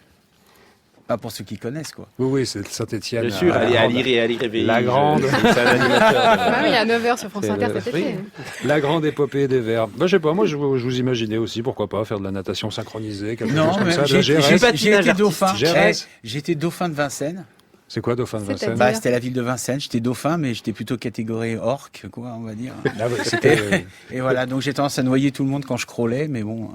Pas pour ceux qui connaissent, quoi. Oui, c'est Saint-Étienne. Bien sûr, Ali Réveillé. La grande. C'est un animateur. Ah oui, à 9h sur France C'est Inter le- cet oui. été. La grande épopée des Verts. Je sais pas, moi je vous imaginais aussi, pourquoi pas, faire de la natation synchronisée, quelque chose Non, comme mais ça, de la j'ai GRS. été dauphin. GRS. J'étais dauphin de Vincennes. C'est quoi Dauphin de C'est-à-dire Vincennes? Bah, c'était la ville de Vincennes. J'étais dauphin, mais j'étais plutôt catégorie orque, quoi, on va dire. Ah ouais, c'était... Et voilà, donc j'ai tendance à noyer tout le monde quand je crawlais, mais bon.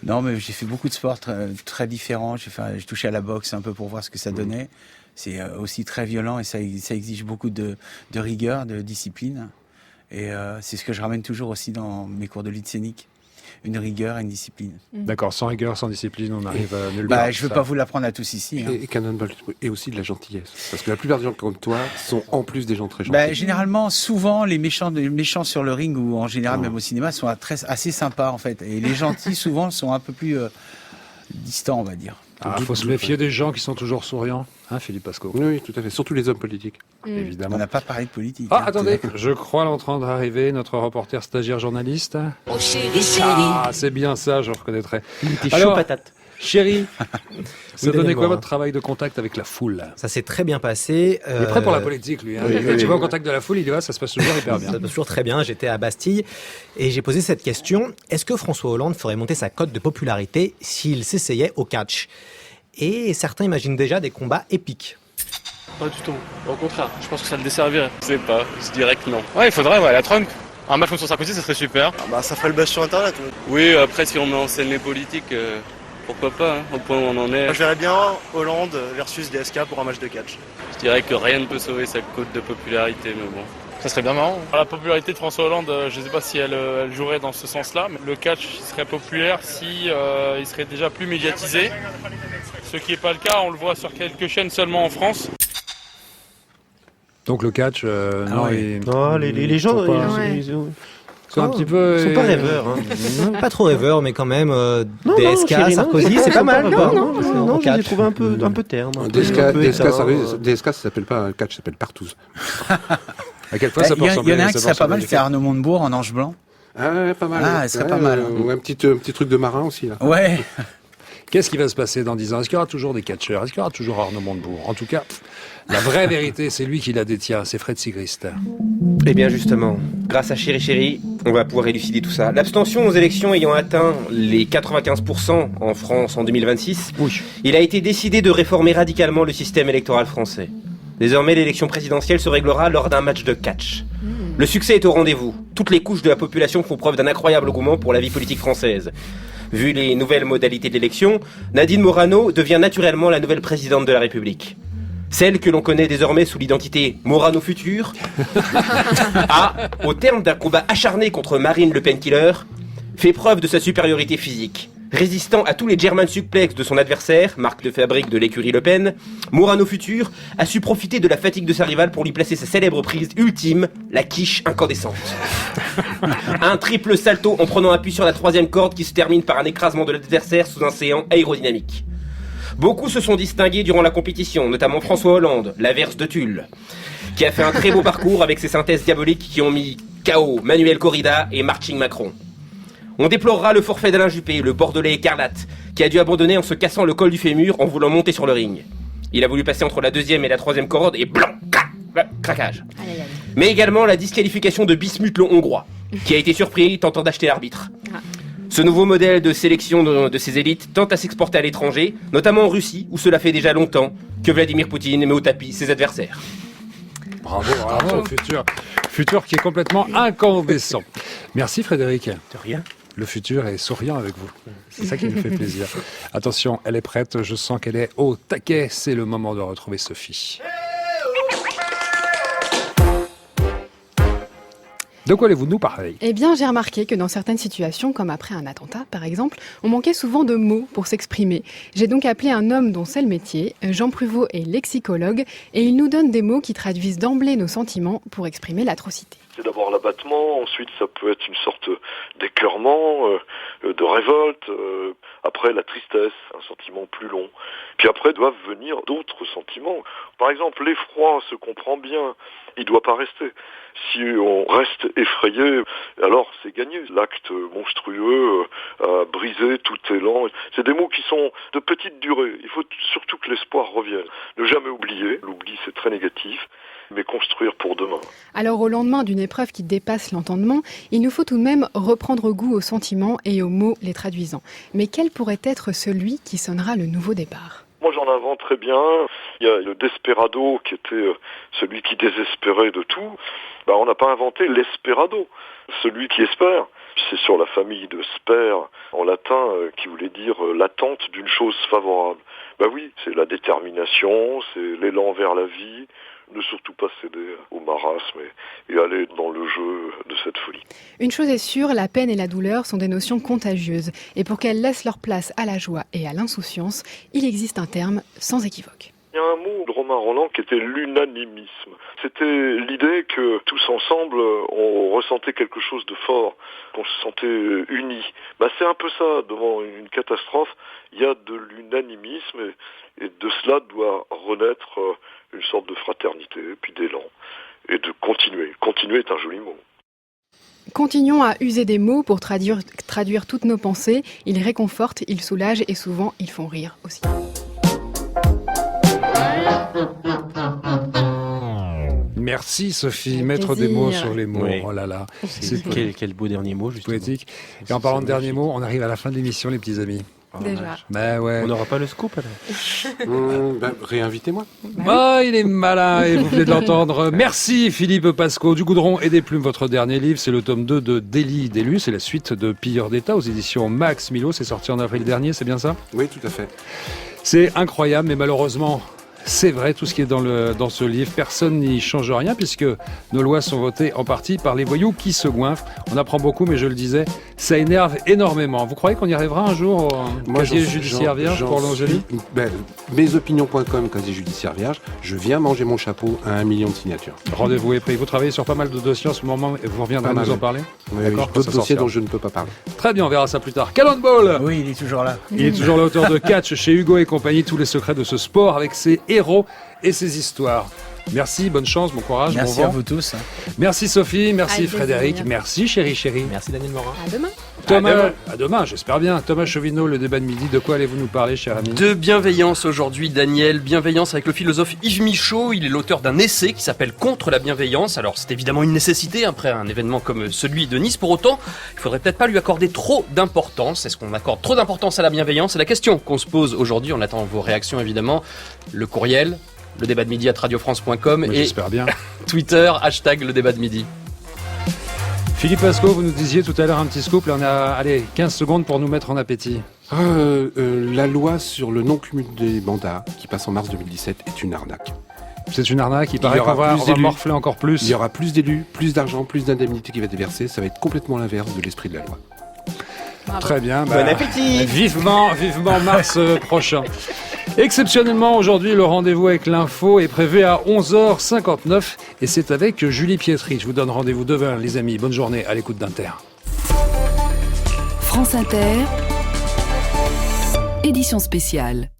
Non, mais j'ai fait beaucoup de sports très différents. J'ai touché à la boxe un peu pour voir ce que ça donnait. C'est aussi très violent et ça exige beaucoup de rigueur, de discipline. Et c'est ce que je ramène toujours aussi dans mes cours de lutte scénique. Une rigueur et une discipline. D'accord, sans rigueur, sans discipline, on arrive à nulle part. Bah, je veux pas vous l'apprendre à tous ici. Hein. Et Cannonball, et aussi de la gentillesse. Parce que la plupart des gens comme toi sont en plus des gens très gentils. Bah, généralement, souvent, les méchants sur le ring ou en général même au cinéma sont assez sympas en fait. Et les gentils souvent sont un peu plus distants, on va dire. Ah, faut se méfier des gens qui sont toujours souriants, hein, Philippe Pasco? Oui, tout à fait. Surtout les hommes politiques. On Évidemment. n'a pas parlé de politique. Ah, hein. attendez, je crois l'entendre arriver, notre reporter stagiaire journaliste. Oh chérie, chérie. Ah, c'est bien ça, je reconnaîtrai. Il était chaud Alors, patate. Chérie, ça Oui, donnait Daniel quoi Morin. votre travail de contact avec la foule? Ça s'est très bien passé. Il est prêt pour la politique, lui. Hein. oui, Tu vas au oui. contact de la foule, il y va, ça se passe toujours hyper bien. Ça se passe toujours très bien. J'étais à Bastille et j'ai posé cette question. Est-ce que François Hollande ferait monter sa cote de popularité s'il s'essayait au catch? Et certains imaginent déjà des combats épiques. Pas du tout. Au contraire, je pense que ça le desservirait. Je sais pas, je dirais que non. Ouais, il faudrait, la Trump. Un match contre Sarkozy, ça serait super. Ah bah ça ferait le buzz sur internet. Oui, après, si on met en scène les politiques, pourquoi pas, au point où on en est. Moi je verrais bien Hollande versus DSK pour un match de catch. Je dirais que rien ne peut sauver sa cote de popularité, mais bon. Ça serait bien marrant. La popularité de François Hollande, je ne sais pas si elle jouerait dans ce sens-là, mais le catch serait populaire si il serait déjà plus médiatisé. Ce qui n'est pas le cas, on le voit sur quelques chaînes seulement en France. Donc le catch, non, ouais. Les gens, sont pas- Ouais. ils c'est un petit peu... sont pas rêveurs. Hein. Pas trop rêveur, mais quand même. Non, DSK, chérie, non, Sarkozy, c'est pas mal. Non, en je les catch. trouve un peu terne. DSK, ça s'appelle pas catch, ça s'appelle partouze. À quelle fois ça peut Il y ressembler en a un ça qui peut serait pas ressembler mal, à c'est des Arnaud Montebourg en Ange Blanc. Ah, ouais, pas mal. Ah, ouais. ce serait pas mal. Ou un petit truc de marin aussi, là. Ouais. Qu'est-ce qui va se passer dans 10 ans? Est-ce qu'il y aura toujours des catcheurs? Est-ce qu'il y aura toujours Arnaud Montebourg? En tout cas, la vraie vérité, c'est lui qui la détient, c'est Fred Sigrist. Eh bien justement, grâce à Chéri Chéri, on va pouvoir élucider tout ça. L'abstention aux élections ayant atteint les 95% en France en 2026, il a été décidé de réformer radicalement le système électoral français. Désormais, l'élection présidentielle se réglera lors d'un match de catch. Le succès est au rendez-vous. Toutes les couches de la population font preuve d'un incroyable engouement pour la vie politique française. Vu les nouvelles modalités de l'élection, Nadine Morano devient naturellement la nouvelle présidente de la République. Celle que l'on connaît désormais sous l'identité Morano Futur a, au terme d'un combat acharné contre Marine Le Pen Killer, fait preuve de sa supériorité physique. Résistant à tous les German suplex de son adversaire, marque de fabrique de l'écurie Le Pen, Morano Futur a su profiter de la fatigue de sa rivale pour lui placer sa célèbre prise ultime, la quiche incandescente. Un triple salto en prenant appui sur la troisième corde qui se termine par un écrasement de l'adversaire sous un séant aérodynamique. Beaucoup se sont distingués durant la compétition, notamment François Hollande, l'averse de Tulle, qui a fait un très beau parcours avec ses synthèses diaboliques qui ont mis KO Manuel Corrida et Marching Macron. On déplorera le forfait d'Alain Juppé, le Bordelais écarlate, qui a dû abandonner en se cassant le col du fémur en voulant monter sur le ring. Il a voulu passer entre la deuxième et la troisième corde et blanc, craquage. Mais également la disqualification de Bismuth le Hongrois, qui a été surpris tentant d'acheter l'arbitre. Ce nouveau modèle de sélection de ces élites tente à s'exporter à l'étranger, notamment en Russie, où cela fait déjà longtemps que Vladimir Poutine met au tapis ses adversaires. Bravo, Futur qui est complètement incandescent. Merci Frédéric. De rien. le futur est souriant avec vous. C'est ça qui nous fait plaisir. Attention, elle est prête, je sens qu'elle est au taquet. C'est le moment de retrouver Sophie. De quoi allez-vous nous parler ? Eh bien, j'ai remarqué que dans certaines situations, comme après un attentat par exemple, on manquait souvent de mots pour s'exprimer. J'ai donc appelé un homme dont c'est le métier. Jean Pruvot est lexicologue et il nous donne des mots qui traduisent d'emblée nos sentiments pour exprimer l'atrocité. C'est d'abord l'abattement, ensuite ça peut être une sorte d'écœurement, de révolte, après la tristesse, un sentiment plus long. Puis après doivent venir d'autres sentiments. Par exemple, l'effroi se comprend bien, il ne doit pas rester. Si on reste effrayé, alors c'est gagné. L'acte monstrueux a brisé tout élan. C'est des mots qui sont de petite durée. Il faut surtout que l'espoir revienne. Ne jamais oublier, l'oubli c'est très négatif, mais construire pour demain. Alors au lendemain d'une épreuve qui dépasse l'entendement, il nous faut tout de même reprendre goût aux sentiments et aux mots les traduisant. Mais quel pourrait être celui qui sonnera le nouveau départ ? Moi j'en invente très bien. Il y a le desperado qui était celui qui désespérait de tout. On n'a pas inventé l'esperado, celui qui espère. C'est sur la famille de sper en latin qui voulait dire l'attente d'une chose favorable. Oui, c'est la détermination, c'est l'élan vers la vie. Ne surtout pas céder au marasme et aller dans le jeu de cette folie. Une chose est sûre, la peine et la douleur sont des notions contagieuses. Et pour qu'elles laissent leur place à la joie et à l'insouciance, il existe un terme sans équivoque. Il y a un mot de Romain Roland qui était l'unanimisme. C'était l'idée que tous ensemble, on ressentait quelque chose de fort, qu'on se sentait unis. C'est un peu ça, devant une catastrophe, il y a de l'unanimisme et de cela doit renaître une sorte de fraternité, puis d'élan, et de continuer. Continuer est un joli mot. Continuons à user des mots pour traduire toutes nos pensées. Ils réconfortent, ils soulagent et souvent ils font rire aussi. Merci Sophie, Avec mettre plaisir. des mots sur les mots. Oui. Oh là là, C'est quel beau dernier mot, justement. poétique. Et en parlant de derniers mots, on arrive à la fin de l'émission, les petits amis. Déjà. Ouais. On n'aura pas le scoop alors. Réinvitez-moi. Il est malin et vous venez de l'entendre. Merci Philippe Pasco. Du Goudron et des Plumes, votre dernier livre, c'est le tome 2 de Délit d'élu. C'est la suite de Pilleurs d'État aux éditions Max Milo. C'est sorti en avril dernier, c'est bien ça ? Oui, tout à fait. C'est incroyable, mais malheureusement, c'est vrai, tout ce qui est dans ce livre, personne n'y change rien puisque nos lois sont votées en partie par les voyous qui se goinfrent. On apprend beaucoup, mais je le disais, ça énerve énormément. Vous croyez qu'on y arrivera un jour au casier judiciaire vierge pour l'Angélie ? Mesopinions.com, casier judiciaire vierge, je viens manger mon chapeau à 1 million de signatures. Rendez-vous est pris. Vous travaillez sur pas mal de dossiers en ce moment et vous reviendrez nous en parler ? D'accord, d'autres ça dossiers sortira. dont je ne peux pas parler. Très bien, on verra ça plus tard. Cannonball ! Oui, il est toujours là. Il est toujours l'auteur de Catch chez Hugo et compagnie, tous les secrets de ce sport avec ses héros et ses histoires. Merci, bonne chance, bon courage, Merci bon vent. à vous tous. Merci Sophie, merci Avec Frédéric, plaisir. merci chérie. Merci Daniel Morin. À demain. Thomas, à demain, j'espère bien. Thomas Chauvineau, le débat de midi, de quoi allez-vous nous parler, cher ami ? De bienveillance aujourd'hui, Daniel. Bienveillance avec le philosophe Yves Michaud. Il est l'auteur d'un essai qui s'appelle Contre la bienveillance. Alors, c'est évidemment une nécessité après un événement comme celui de Nice. Pour autant, il faudrait peut-être pas lui accorder trop d'importance. Est-ce qu'on accorde trop d'importance à la bienveillance ? C'est la question qu'on se pose aujourd'hui. On attend vos réactions, évidemment. Le courriel, le débat de midi @radiofrance.com et j'espère bien. Twitter, #le débat de midi. Philippe Pasco, vous nous disiez tout à l'heure un petit scoop. Là, on a 15 secondes pour nous mettre en appétit. La loi sur le non-cumul des mandats, qui passe en mars 2017, est une arnaque. C'est une arnaque, il paraît qu'on va morfler encore plus. Il y aura plus d'élus, plus d'argent, plus d'indemnités qui va être versée. Ça va être complètement l'inverse de l'esprit de la loi. Très bien. Bon appétit. Vivement mars prochain. Exceptionnellement, aujourd'hui, le rendez-vous avec l'info est prévu à 11h59 et c'est avec Julie Pietri. Je vous donne rendez-vous demain, les amis. Bonne journée à l'écoute d'Inter. France Inter, édition spéciale.